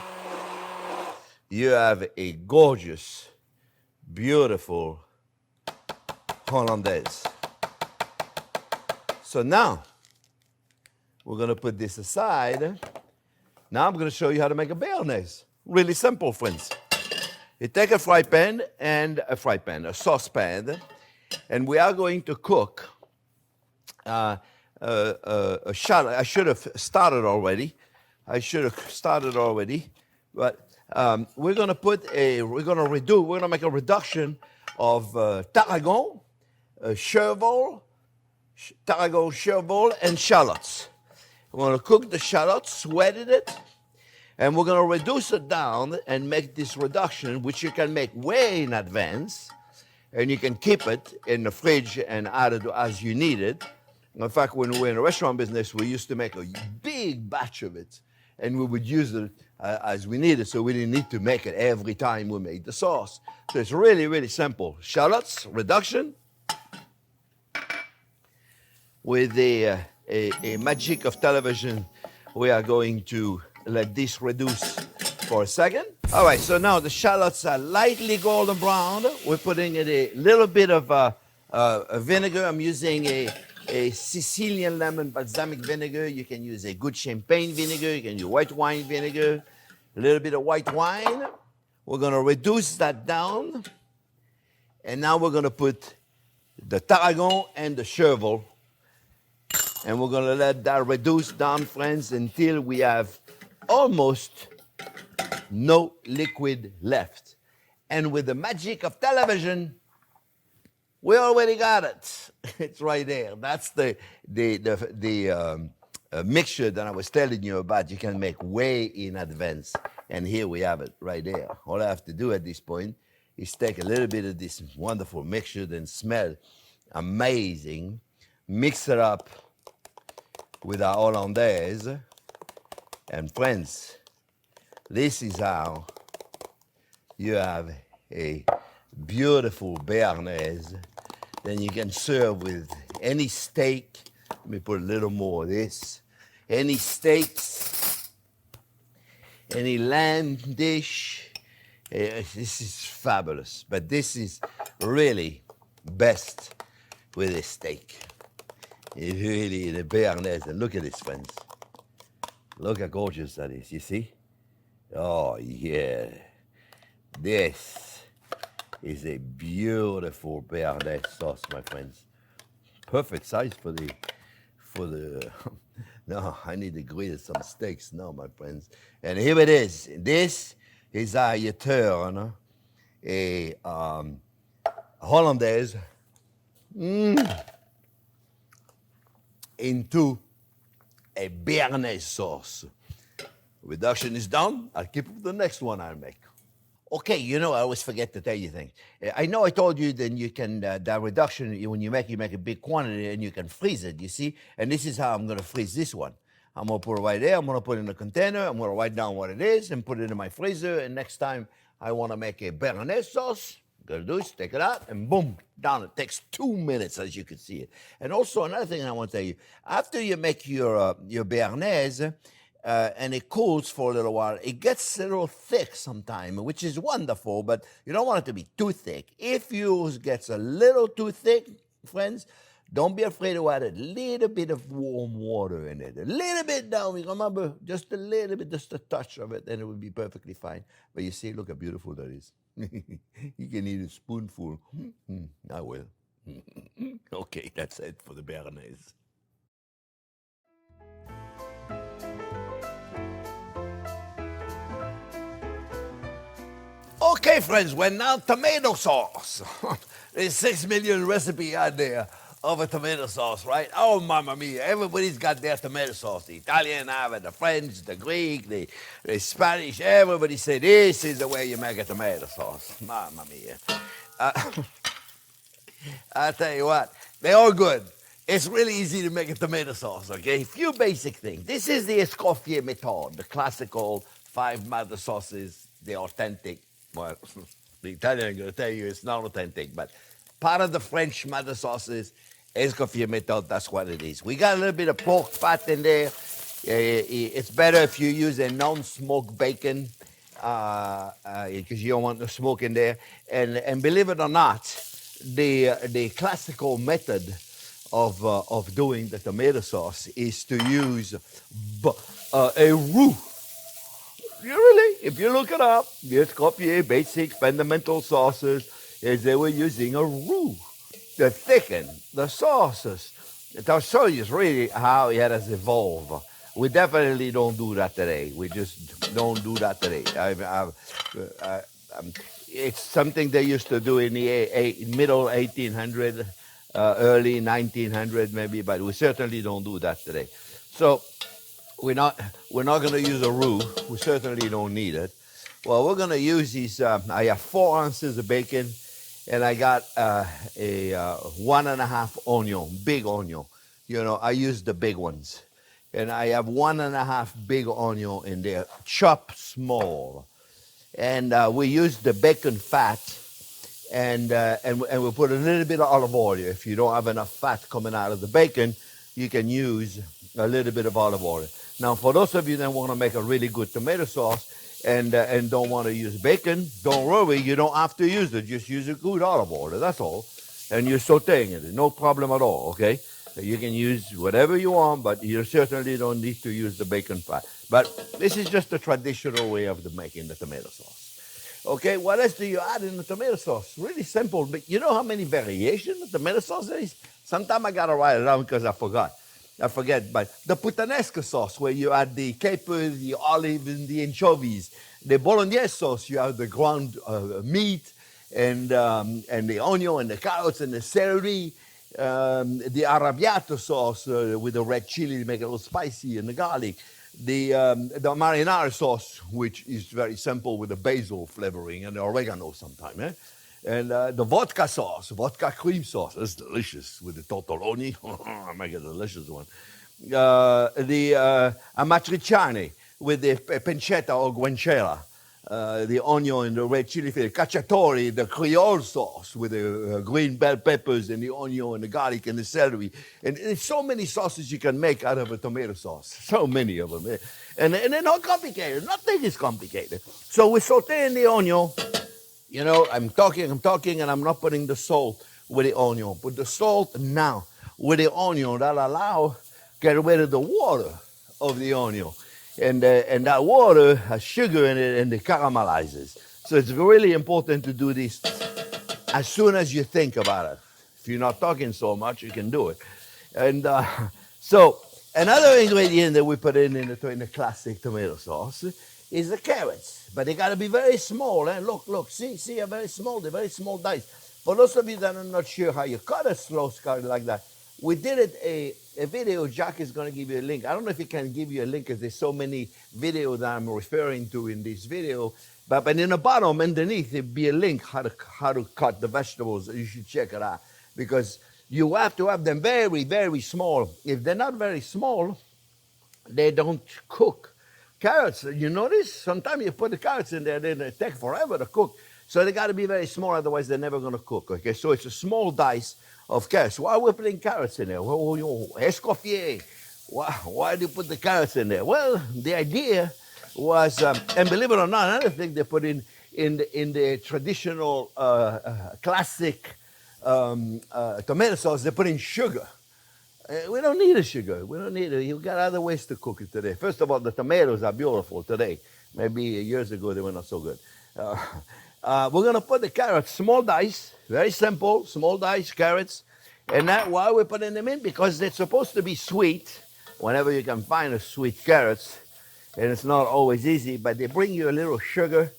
you have a gorgeous, beautiful Hollandaise. So now, we're going to put this aside. Now I'm going to show you how to make a Bearnaise. Really simple, friends. You take a saucepan, and we are going to cook a shallot. I should have started already. But we're going to make a reduction of tarragon, chervil, and shallots. We're going to cook the shallots, sweated it, and we're going to reduce it down and make this reduction, which you can make way in advance, and you can keep it in the fridge and add it as you need it. In fact, when we were in the restaurant business, we used to make a big batch of it, and we would use it as we needed, so we didn't need to make it every time we made the sauce. So it's really, really simple. Shallots, reduction, with a magic of television, we are going to let this reduce for a second. All right, so now the shallots are lightly golden brown. We're putting in a little bit of vinegar. I'm using a Sicilian lemon balsamic vinegar. You can use a good champagne vinegar. You can use white wine vinegar. A little bit of white wine. We're going to reduce that down. And now we're going to put the tarragon and the chervil. And we're going to let that reduce down, friends, until we have almost no liquid left. And with the magic of television, we already got it. It's right there. That's the mixture that I was telling you about. You can make way in advance. And here we have it right there. All I have to do at this point is take a little bit of this wonderful mixture that smell amazing, mix it up with our Hollandaise. And friends, this is how you have a beautiful Bearnaise. Then you can serve with any steak. Let me put a little more of this. Any steaks, any lamb dish. This is fabulous. But this is really best with a steak. It's really the Bearnaise. And look at this, friends. Look how gorgeous that is, you see? Oh, yeah. This is a beautiful Béchamel sauce, my friends. Perfect size for the, no, I need to grill some steaks now, my friends. And here it is. This is how you turn a Hollandaise into a Béarnaise sauce. Reduction is done. I'll keep the next one I'll make. Okay, you know, I always forget to tell you things. I know I told you that you can, that reduction, when you make a big quantity and you can freeze it, you see? And this is how I'm going to freeze this one. I'm going to put it right there. I'm going to put it in a container. I'm going to write down what it is and put it in my freezer. And next time I want to make a Béarnaise sauce, I'm going to do is take it out and boom, down. It takes 2 minutes, as you can see it. And also another thing I want to tell you, after you make your Béarnaise, and it cools for a little while, it gets a little thick sometimes, which is wonderful, but you don't want it to be too thick. If yours gets a little too thick, friends, don't be afraid to add a little bit of warm water in it. A little bit down, remember, just a little bit, just a touch of it, and it will be perfectly fine. But you see, look how beautiful that is. You can eat a spoonful. I will. Okay, that's it for the Bearnaise. Okay, friends, we're now tomato sauce. There's 6 million recipe out there of a tomato sauce, right? Oh, mamma mia, everybody's got their tomato sauce. The Italian have it, the French, the Greek, the Spanish, everybody say this is the way you make a tomato sauce. Mamma mia. I'll tell you what, they're all good. It's really easy to make a tomato sauce, okay? A few basic things. This is the Escoffier method, the classical 5 mother sauces, the authentic. Well, the Italian are going to tell you it's not authentic, but part of the French mother sauces, Escoffier method, that's what it is. We got a little bit of pork fat in there. It's better if you use a non-smoked bacon because you don't want the smoke in there. And believe it or not, the classical method of doing the tomato sauce is to use a roux. Really, if you look it up, the Escoffier basic fundamental sauces is they were using a roux to thicken the sauces. To show you really how it has evolved. We definitely don't do that today. We just don't do that today. It's something they used to do in the middle 1800, early 1900 maybe, but we certainly don't do that today. So we're not going to use a roux. We certainly don't need it. Well, we're going to use these. I have 4 ounces of bacon, and I got a 1.5 onion, big onion. You know, I use the big ones, and I have 1.5 big onion in there, chopped small, and we use the bacon fat, and we put a little bit of olive oil. If you don't have enough fat coming out of the bacon, you can use a little bit of olive oil. Now, for those of you that want to make a really good tomato sauce and don't want to use bacon, don't worry, you don't have to use it. Just use a good olive oil, that's all. And you're sauteing it, no problem at all, okay? You can use whatever you want, but you certainly don't need to use the bacon fat. But this is just the traditional way of making the tomato sauce. Okay, what else do you add in the tomato sauce? Really simple, but you know how many variations of tomato sauce there is? Sometimes I got to write it down because I forget, but the puttanesca sauce, where you add the capers, the olive, and the anchovies, The Hollandaise Sauce, you have the ground meat and the onion and the carrots and the celery. The arrabbiato sauce with the red chili to make it a little spicy and the garlic. The marinara sauce, which is very simple with the basil flavoring and the oregano sometimes. And the vodka sauce, vodka cream sauce, that's delicious with the tortelloni. I make a delicious one. The amatriciane with the pancetta or guanciale. The onion and the red chili flavour, cacciatore, the Creole sauce with the green bell peppers and the onion and the garlic and the celery. And there's so many sauces you can make out of a tomato sauce. So many of them. And they're not complicated. Nothing is complicated. So we saute in the onion. You know, I'm talking, and I'm not putting the salt with the onion. Put the salt now with the onion. That'll allow get rid of the water of the onion. And that water has sugar in it and it caramelizes. So it's really important to do this as soon as you think about it. If you're not talking so much, you can do it. And so another ingredient that we put in the classic tomato sauce is the carrots. But they got to be very small. Look, see, they're very small dice. For those of you that are not sure how you cut a slow cut like that, we did it a video. Jack is going to give you a link. I don't know if he can give you a link because there's so many videos that I'm referring to in this video. But in the bottom, underneath, there'll be a link how to cut the vegetables. You should check it out because you have to have them very, very small. If they're not very small, they don't cook. Carrots, you notice? Sometimes you put the carrots in there, then they take forever to cook. So they got to be very small, otherwise they're never going to cook. Okay, so it's a small dice of carrots. Why are we putting carrots in there? Escoffier. Why do you put the carrots in there? Well, the idea was, and believe it or not, another thing they put in the traditional classic tomato sauce, they put in sugar. We don't need the sugar. We don't need it. You've got other ways to cook it today. First of all, the tomatoes are beautiful today. Maybe years ago they were not so good. We're going to put the carrots, small dice, very simple, small dice carrots. And that, why we're putting them in? Because they're supposed to be sweet, whenever you can find a sweet carrots. And it's not always easy, but they bring you a little sugar.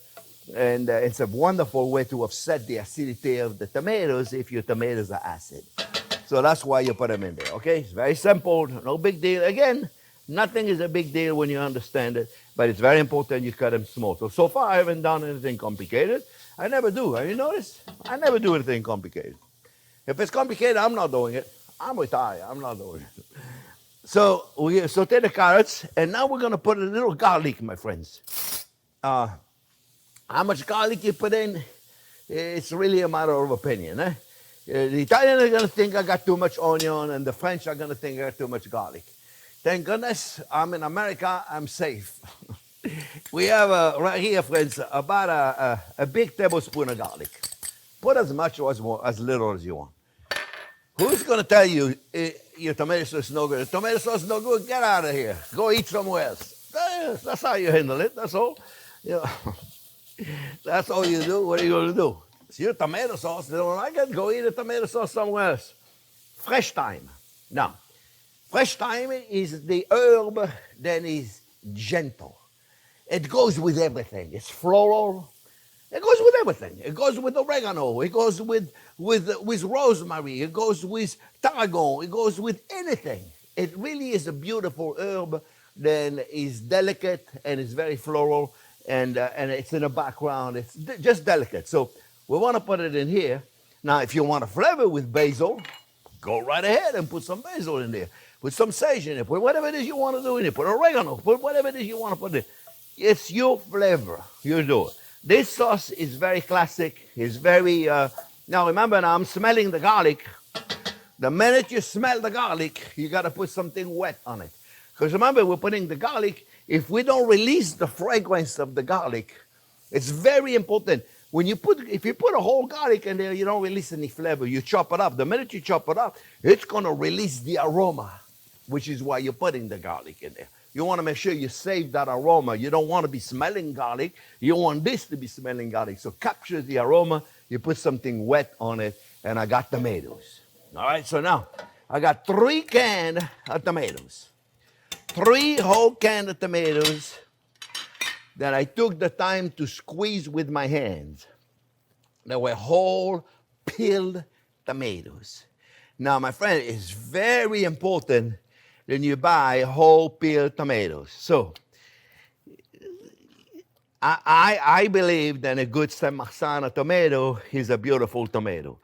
And it's a wonderful way to offset the acidity of the tomatoes if your tomatoes are acid. So that's why you put them in there, okay? It's very simple, no big deal. Again, nothing is a big deal when you understand it, but it's very important you cut them small. So far, I haven't done anything complicated. I never do. Have you noticed? I never do anything complicated. If it's complicated, I'm not doing it. I'm retired. I'm not doing it. So we saute the carrots, and now we're going to put a little garlic, my friends. How much garlic you put in, it's really a matter of opinion. The Italians are going to think I got too much onion, and the French are going to think I got too much garlic. Thank goodness I'm in America, I'm safe. We have right here, friends, about a big tablespoon of garlic. Put as much or as little as you want. Who's going to tell you your tomato sauce is no good? If tomato sauce is no good, get out of here. Go eat somewhere else. That's how you handle it, that's all. You know, that's all you do. What are you going to do? It's your tomato sauce. They don't like it, go eat a tomato sauce somewhere else. Fresh thyme. Now, fresh thyme is the herb that is gentle. It goes with everything. It's floral. It goes with everything. It goes with oregano. It goes with rosemary. It goes with tarragon. It goes with anything. It really is a beautiful herb that is delicate and it's very floral and it's in the background. It's just delicate. So we want to put it in here. Now, if you want to flavor with basil, go right ahead and put some basil in there. Put some sage in it. Put whatever it is you want to do in it. Put oregano. Put whatever it is you want to put in it. It's your flavor. You do it. This sauce is very classic. It's very, now remember, now I'm smelling the garlic. The minute you smell the garlic, you got to put something wet on it. Because remember, we're putting the garlic. If we don't release the fragrance of the garlic, it's very important. If you put a whole garlic in there, you don't release any flavor. You chop it up. The minute you chop it up, it's going to release the aroma, which is why you're putting the garlic in there. You want to make sure you save that aroma. You don't want to be smelling garlic. You want this to be smelling garlic. So capture the aroma. You put something wet on it, and I got tomatoes. All right, so now I got 3 cans of tomatoes. 3 whole cans of tomatoes. that I took the time to squeeze with my hands. There were whole peeled tomatoes. Now, my friend, it's very important when you buy whole peeled tomatoes. So, I believe that a good San Marzano tomato is a beautiful tomato.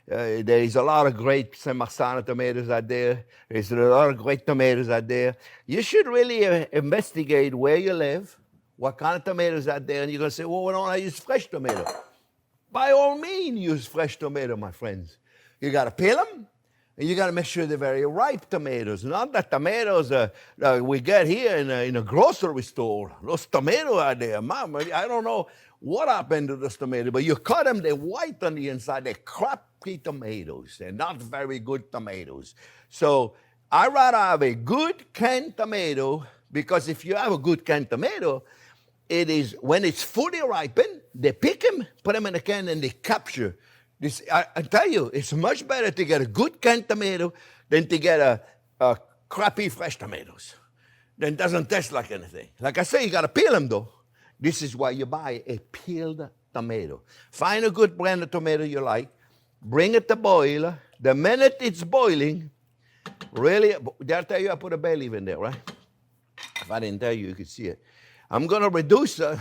There is a lot of great San Marzano tomatoes out there. There's a lot of great tomatoes out there. You should really investigate where you live, what kind of tomatoes out there, and you're going to say, well, why don't I use fresh tomato? By all means, use fresh tomato, my friends. You got to peel them, and you got to make sure they're very ripe tomatoes, not the tomatoes we get here in a grocery store. Those tomatoes out there, Mom, I don't know what happened to those tomatoes, but you cut them, they're white on the inside. They're crappy tomatoes. They're not very good tomatoes. So I'd rather have a good canned tomato, because if you have a good canned tomato, it is, when it's fully ripened, they pick them, put them in a can, and they capture. This, I tell you, it's much better to get a good canned tomato than to get a crappy fresh tomatoes. Then it doesn't taste like anything. Like I say, you got to peel them, though. This is why you buy a peeled tomato. Find a good brand of tomato you like. Bring it to boil. The minute it's boiling, really, did I tell you I put a bay leaf in there, right? If I didn't tell you, you could see it. I'm going to reduce it.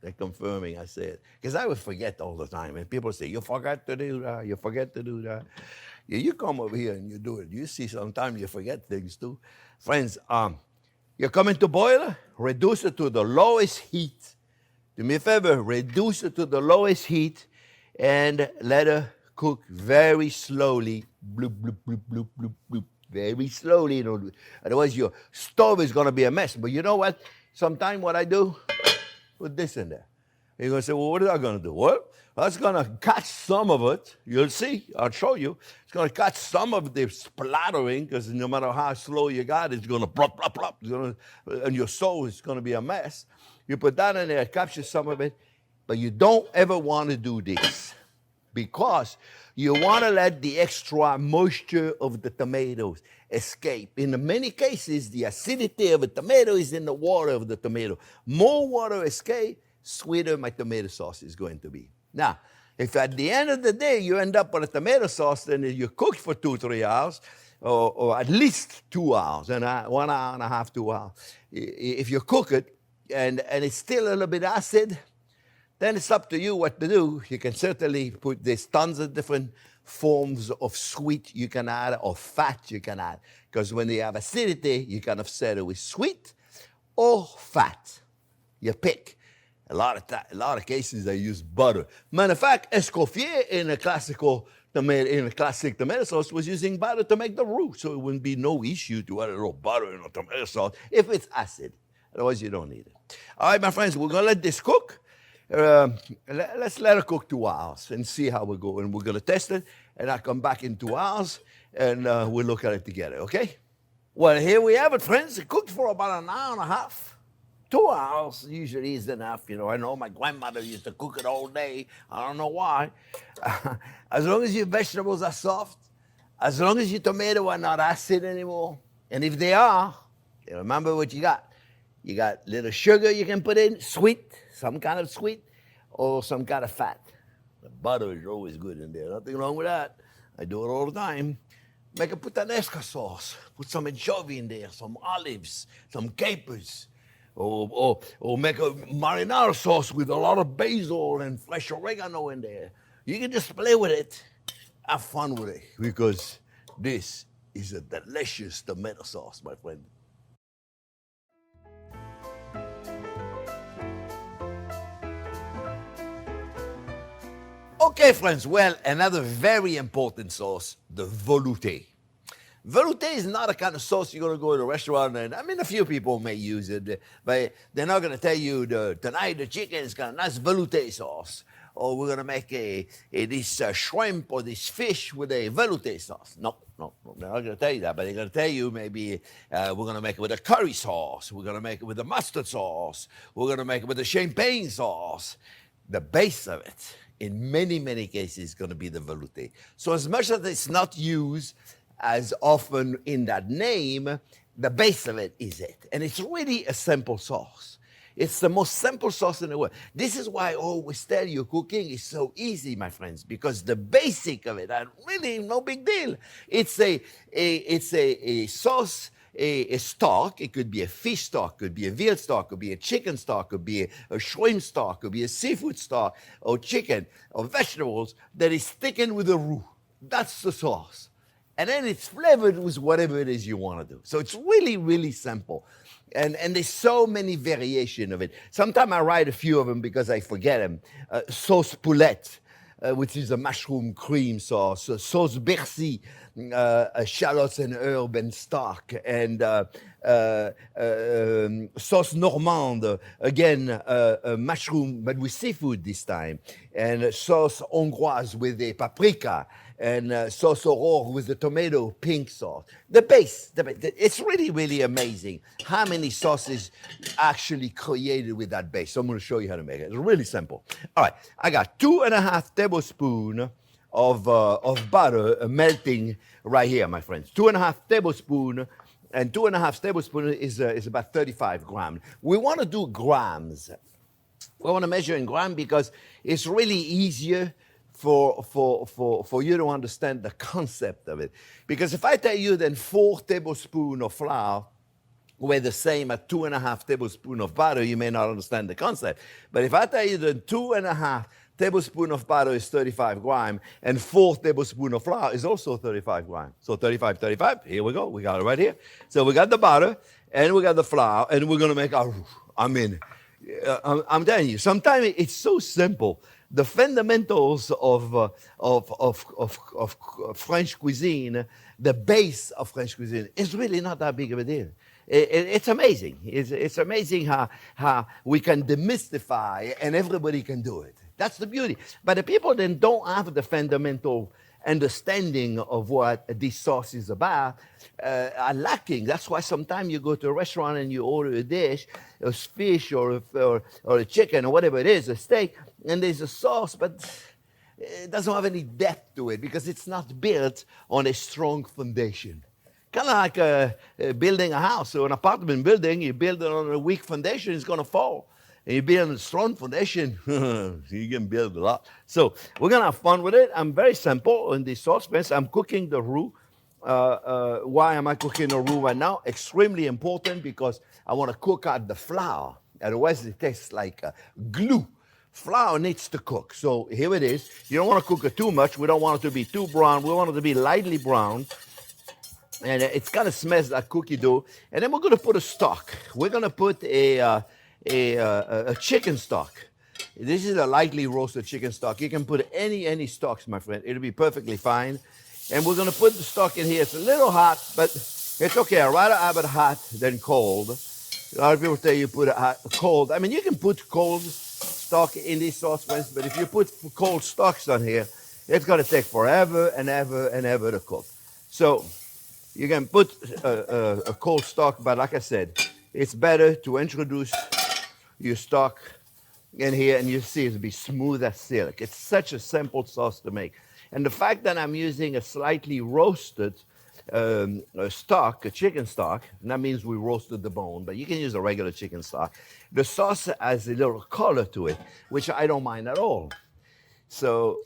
They're confirming I said, because I would forget all the time. And people say, you forgot to do that, you forget to do that. You come over here and you do it. You see sometimes you forget things too. Friends, you're coming to boil, reduce it to the lowest heat. Do me a favor, reduce it to the lowest heat and let it cook very slowly. Bloop, bloop, bloop, bloop, bloop, bloop. Very slowly. You know, otherwise your stove is going to be a mess. But you know what? Sometimes what I do, put this in there. You're going to say, well, what is that going to do? Well, that's going to catch some of it. You'll see. I'll show you. It's going to catch some of the splattering, because no matter how slow you got it, it's going to plop, plop, plop. And your stove is going to be a mess. You put that in there, capture some of it. But you don't ever want to do this, because you want to let the extra moisture of the tomatoes escape. In many cases, the acidity of a tomato is in the water of the tomato. More water escape, sweeter my tomato sauce is going to be. Now, if at the end of the day you end up with a tomato sauce, then you cook for 2-3 hours, or at least 2 hours, and 1 hour and a half, 2 hours. If you cook it and it's still a little bit acid, then it's up to you what to do. You can certainly put, there's tons of different forms of sweet you can add, or fat you can add. Because when you have acidity, you can offset it with sweet or fat. You pick. A lot of cases I use butter. Matter of fact, Escoffier in a classic tomato sauce was using butter to make the roux, so it wouldn't be no issue to add a little butter in a tomato sauce if it's acid. Otherwise, you don't need it. All right, my friends, we're gonna let this cook. Let's let it cook 2 hours and see how we go. And we're going to test it, and I'll come back in 2 hours, and we'll look at it together, okay? Well, here we have it, friends. It cooked for about an hour and a half. 2 hours usually is enough. You know, I know my grandmother used to cook it all day. I don't know why. As long as your vegetables are soft, as long as your tomatoes are not acid anymore, and if they are, remember what you got. You got little sugar you can put in, sweet, some kind of sweet, or some kind of fat. The butter is always good in there. Nothing wrong with that. I do it all the time. Make a puttanesca sauce. Put some anchovy in there, some olives, some capers. Or make a marinara sauce with a lot of basil and fresh oregano in there. You can just play with it. Have fun with it, because this is a delicious tomato sauce, my friend. Okay, friends, well, another very important sauce, the veloute. Veloute is not a kind of sauce you're going to go to a restaurant and, I mean, a few people may use it, but they're not going to tell you, tonight the chicken is got a nice veloute sauce, or we're going to make this shrimp or this fish with a veloute sauce. No, they're not going to tell you that, but they're going to tell you maybe we're going to make it with a curry sauce, we're going to make it with a mustard sauce, we're going to make it with a champagne sauce. The base of it, in many, many cases, is going to be the veloute. So as much as it's not used as often in that name, the base of it is it. And it's really a simple sauce. It's the most simple sauce in the world. This is why I always tell you cooking is so easy, my friends, because the basic of it are really no big deal. It's a sauce, a stock. It could be a fish stock, could be a veal stock, could be a chicken stock, could be a shrimp stock, could be a seafood stock, or chicken, or vegetables that is thickened with a roux. That's the sauce. And then it's flavored with whatever it is you want to do. So it's really, really simple. And there's so many variations of it. Sometimes I write a few of them because I forget them. Sauce poulette, which is a mushroom cream sauce. Sauce bercy, shallots and herb and stock. And sauce normande, again, mushroom, but with seafood this time. And sauce hongroise with a paprika. And sauce aurore with the tomato pink sauce. The base, it's really, really amazing how many sauces actually created with that base. So I'm going to show you how to make it. It's really simple. All right, I got 2.5 tablespoons of butter melting right here, my friends. 2.5 tablespoons, and 2.5 tablespoons is about 35 grams. We want to do grams. We want to measure in grams because it's really easier for you to understand the concept of it. Because if I tell you then 4 tablespoons of flour were the same as 2.5 tablespoons of butter, you may not understand the concept. But if I tell you that 2.5 tablespoons of butter is 35 grams, and 4 tablespoons of flour is also 35 grams. So 35, here we go. We got it right here. So we got the butter, and we got the flour, and we're going to make our, I'm telling you, sometimes it's so simple. The fundamentals of French cuisine, the base of French cuisine, is really not that big of a deal. It's amazing. It's amazing how we can demystify and everybody can do it. That's the beauty. But the people then don't have the fundamental understanding of what this sauce is about are lacking. That's why sometimes you go to a restaurant and you order a dish, a fish or a chicken or whatever it is, a steak, and there's a sauce, but it doesn't have any depth to it because it's not built on a strong foundation. Kind of like building a house or an apartment building. You build it on a weak foundation, it's going to fall. And you build on a strong foundation, you can build a lot. So we're going to have fun with it. I'm very simple in this sauce. I'm cooking the roux. Why am I cooking the roux right now? Extremely important because I want to cook out the flour. Otherwise, it tastes like glue. Flour needs to cook. So here it is. You don't want to cook it too much. We don't want it to be too brown. We want it to be lightly brown. And it's kind of smells like cookie dough. And then we're going to put a stock. We're going to put a chicken stock. This is a lightly roasted chicken stock. You can put any stocks, my friend. It'll be perfectly fine. And we're going to put the stock in here. It's a little hot, but it's okay. I'd rather have it hot than cold. A lot of people say you put it hot, cold. I mean, you can put cold stock in these sauce, friends, but if you put cold stocks on here, it's going to take forever and ever and ever to cook. So you can put a cold stock, but like I said, it's better to introduce your stock in here, and you see it'll be smooth as silk. It's such a simple sauce to make. And the fact that I'm using a slightly roasted stock, a chicken stock, and that means we roasted the bone, but you can use a regular chicken stock. The sauce has a little color to it, which I don't mind at all. So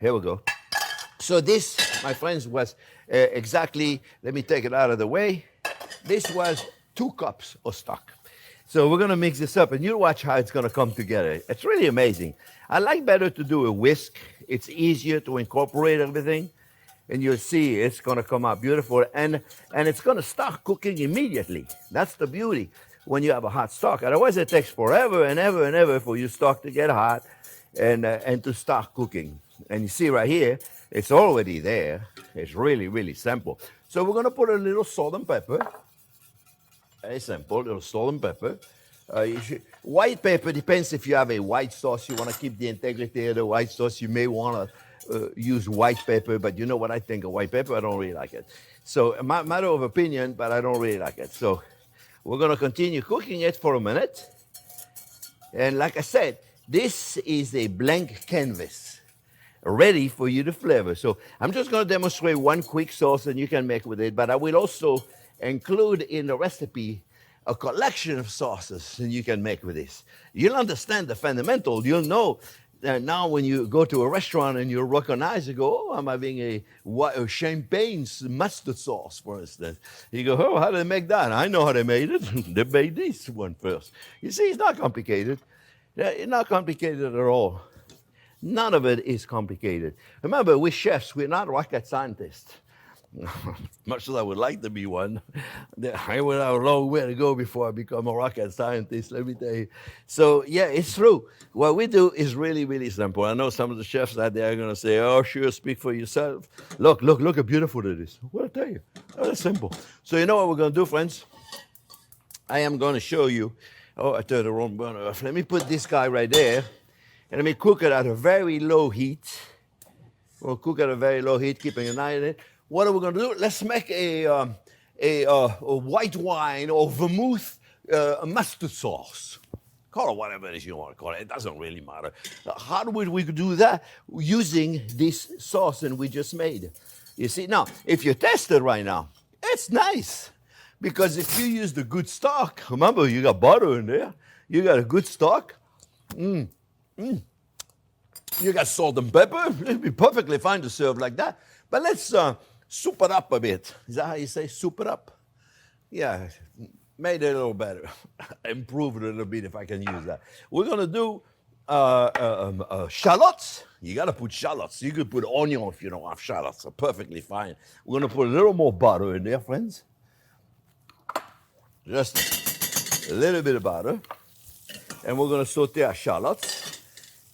here we go. So this, my friends, was exactly, let me take it out of the way. This was 2 cups of stock. So we're going to mix this up, and you watch how it's going to come together. It's really amazing. I like better to do a whisk. It's easier to incorporate everything, and you'll see it's going to come out beautiful, and it's going to start cooking immediately. That's the beauty when you have a hot stock. Otherwise, it takes forever and ever and ever for your stock to get hot and to start cooking. And you see right here, it's already there. It's really, really simple. So we're going to put a little salt and pepper. Very simple, a little salt and pepper. White pepper depends if you have a white sauce. You want to keep the integrity of the white sauce. You may want to use white pepper, but you know what I think of white pepper? I don't really like it. So, a matter of opinion, but I don't really like it. So, we're going to continue cooking it for a minute. And like I said, this is a blank canvas ready for you to flavor. So, I'm just going to demonstrate one quick sauce and you can make with it, but I will also include in the recipe a collection of sauces that you can make with this. You'll understand the fundamental. You'll know that now when you go to a restaurant and you recognize, you go, oh, I'm having a champagne mustard sauce, for instance. You go, oh, how do they make that? I know how they made it. They made this one first. You see, it's not complicated. It's not complicated at all. None of it is complicated. Remember, we're chefs. We're not rocket scientists. Much as I would like to be one, I would have a long way to go before I become a rocket scientist, let me tell you. So, yeah, it's true. What we do is really, really simple. I know some of the chefs out there are going to say, oh, sure, speak for yourself. Look how beautiful it is. What I tell you? Oh, it's simple. So you know what we're going to do, friends? I am going to show you. Oh, I turned the wrong burner off. Let me put this guy right there, and let me cook it at a very low heat. We'll cook at a very low heat, keeping an eye on it. What are we going to do? Let's make a white wine or vermouth mustard sauce. Call it whatever it is you want to call it. It doesn't really matter. How would we do that? Using this sauce that we just made. You see, now, if you test it right now, it's nice. Because if you use the good stock, remember, you got butter in there. You got a good stock. You got salt and pepper. It'd be perfectly fine to serve like that. But let's soup it up a bit. Is that how you say soup it up? Yeah, made it a little better. Improve it a little bit if I can use that. We're going to do shallots. You got to put shallots. You could put onion if you don't have shallots. They're perfectly fine. We're going to put a little more butter in there, friends. Just a little bit of butter. And we're going to saute our shallots.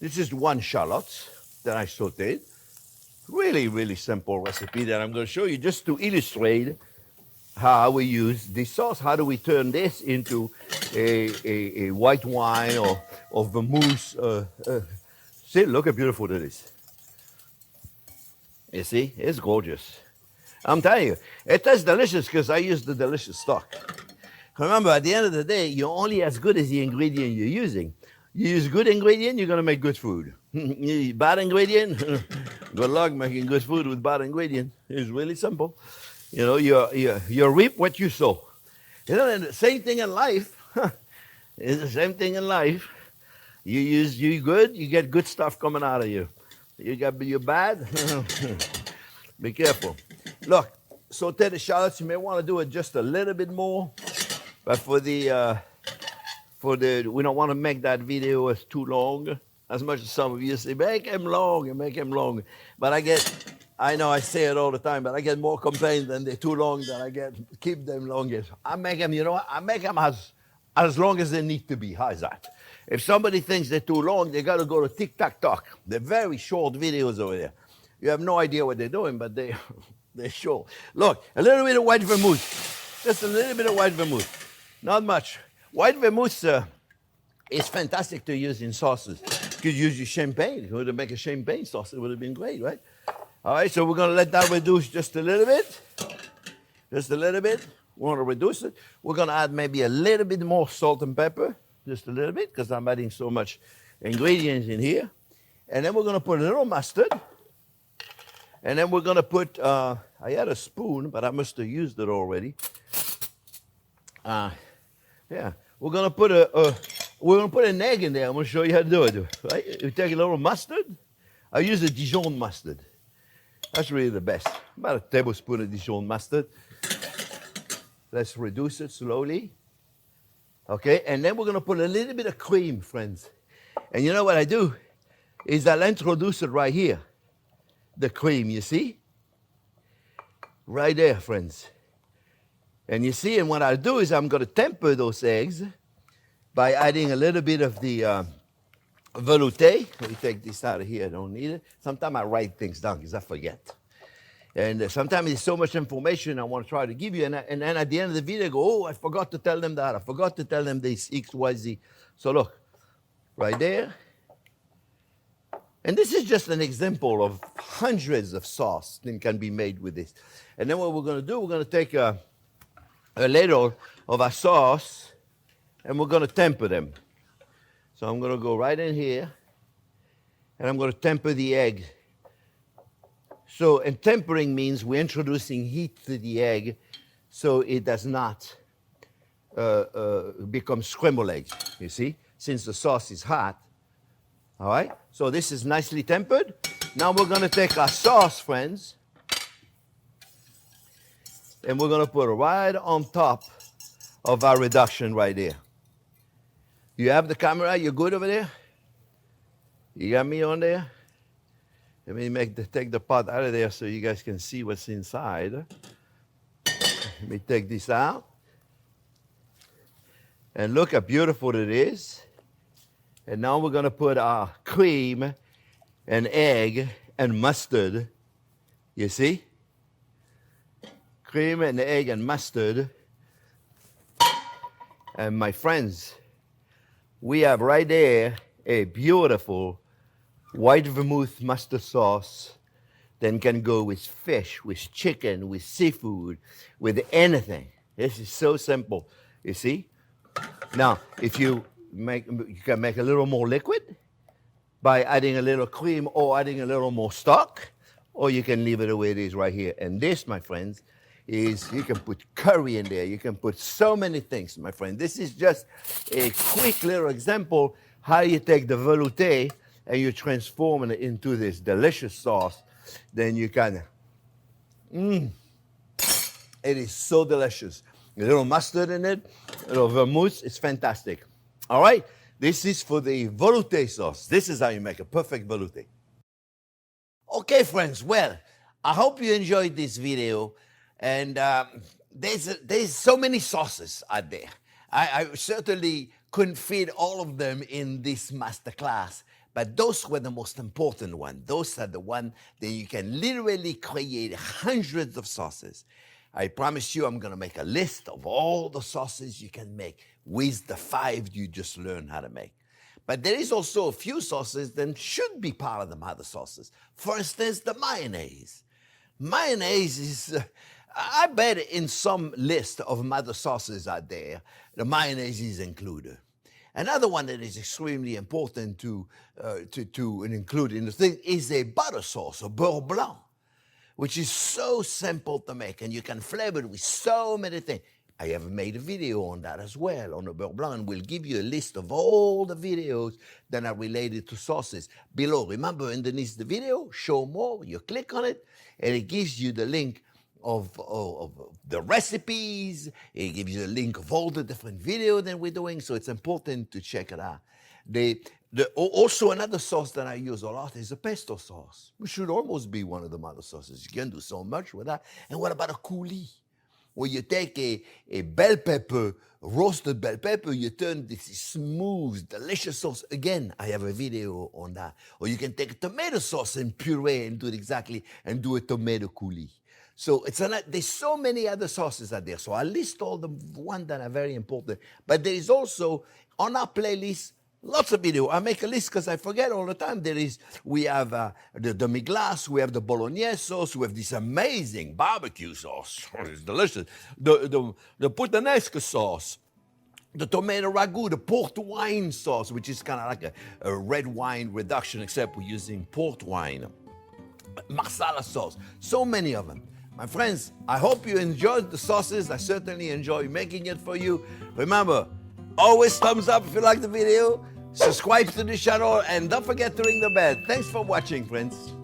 This is one shallot that I sauteed. Really, really simple recipe that I'm going to show you just to illustrate how we use this sauce. How do we turn this into a white wine or vermouth? See, look how beautiful that is. You see, it's gorgeous. I'm telling you, it tastes delicious because I use the delicious stock. Remember, at the end of the day, you're only as good as the ingredient you're using. You use good ingredient, you're going to make good food. Bad ingredient, good luck making good food with bad ingredient. It's really simple. You know, you reap what you sow. You know, and the same thing in life. It's the same thing in life. You good, you get good stuff coming out of you. You're bad, be careful. Look, saute the shallots. You may want to do it just a little bit more, but we don't want to make that video as too long. As much as some of you say, make him long and make him long. But I know I say it all the time, but I get more complaints than they're too long than I get keep them longer. I make them, you know what? I make them as long as they need to be. How's that? If somebody thinks they're too long, they got to go to TikTok. They're very short videos over there. You have no idea what they're doing, but they're short. Look, a little bit of white vermouth. Just a little bit of white vermouth. Not much. White vermouth is fantastic to use in sauces. You could use your champagne. If you were to make a champagne sauce, it would have been great, right? All right, so we're going to let that reduce just a little bit. Just a little bit. We want to reduce it. We're going to add maybe a little bit more salt and pepper. Just a little bit, because I'm adding so much ingredients in here. And then we're going to put a little mustard. And then we're going to put, I had a spoon, but I must have used it already. Yeah, we're going to put an egg in there. I'm going to show you how to do it. Right? You take a little mustard. I use a Dijon mustard. That's really the best. About a tablespoon of Dijon mustard. Let's reduce it slowly. Okay, and then we're going to put a little bit of cream, friends. And you know what I do? Is I'll introduce it right here. The cream, you see? Right there, friends. And you see, and what I'll do is I'm going to temper those eggs by adding a little bit of the veloute. Let me take this out of here. I don't need it. Sometimes I write things down because I forget. And sometimes there's so much information I want to try to give you. And then at the end of the video, I go, oh, I forgot to tell them that. I forgot to tell them this X, Y, Z. So look, right there. And this is just an example of hundreds of sauce that can be made with this. And then what we're going to do, we're going to take a ladle of our sauce and we're going to temper them. So I'm going to go right in here and I'm going to temper the egg. So, and tempering means we're introducing heat to the egg so it does not become scrambled eggs, you see, since the sauce is hot. All right, so this is nicely tempered. Now we're gonna take our sauce, friends, and we're gonna put it right on top of our reduction right there. You have the camera, you're good over there? You got me on there? Let me take the pot out of there so you guys can see what's inside. Let me take this out. And look how beautiful it is. And now we're gonna put our cream and egg and mustard. You see? Cream and egg and mustard. And my friends, we have right there a beautiful white vermouth mustard sauce that can go with fish, with chicken, with seafood, with anything. This is so simple, you see? Now, if you can make a little more liquid by adding a little cream or adding a little more stock, or you can leave it the way it is right here. And this, my friends, is you can put curry in there. You can put so many things, my friend. This is just a quick little example how you take the velouté and you transform it into this delicious sauce. Then you can, it is so delicious. A little mustard in it, a little vermouth, it's fantastic. All right, this is for the velouté sauce. This is how you make a perfect velouté. Okay, friends, well, I hope you enjoyed this video. And there's so many sauces out there. I certainly couldn't fit all of them in this masterclass, but those were the most important ones. Those are the ones that you can literally create hundreds of sauces. I promise you I'm going to make a list of all the sauces you can make with the 5 you just learned how to make. But there is also a few sauces that should be part of the mother sauces. For instance, the mayonnaise. Mayonnaise is... I bet in some list of mother sauces out there, the mayonnaise is included. Another one that is extremely important to include in the thing is a butter sauce, a beurre blanc, which is so simple to make, and you can flavor it with so many things. I have made a video on that as well, on the beurre blanc, and we'll give you a list of all the videos that are related to sauces below. Remember, underneath the video, show more, you click on it, and it gives you the link of the recipes. It gives you a link of all the different videos that we're doing, so it's important to check it out. Also, another sauce that I use a lot is a pesto sauce, which should almost be one of the mother sauces. You can do so much with that. And what about a coulis? Where you take a bell pepper, roasted bell pepper, you turn this smooth, delicious sauce. Again, I have a video on that. Or you can take a tomato sauce and puree and do it exactly, and do a tomato coulis. So there's so many other sauces out there. So I list all the ones that are very important. But there is also, on our playlist, lots of video. I make a list because I forget all the time. We have the demi-glace, we have the bolognese sauce, we have this amazing barbecue sauce. It's delicious. The puttanesca sauce, the tomato ragu, the port wine sauce, which is kind of like a red wine reduction, except we're using port wine. Marsala sauce, so many of them. My friends, I hope you enjoyed the sauces. I certainly enjoy making it for you. Remember, always thumbs up if you like the video, subscribe to the channel, and don't forget to ring the bell. Thanks for watching, friends.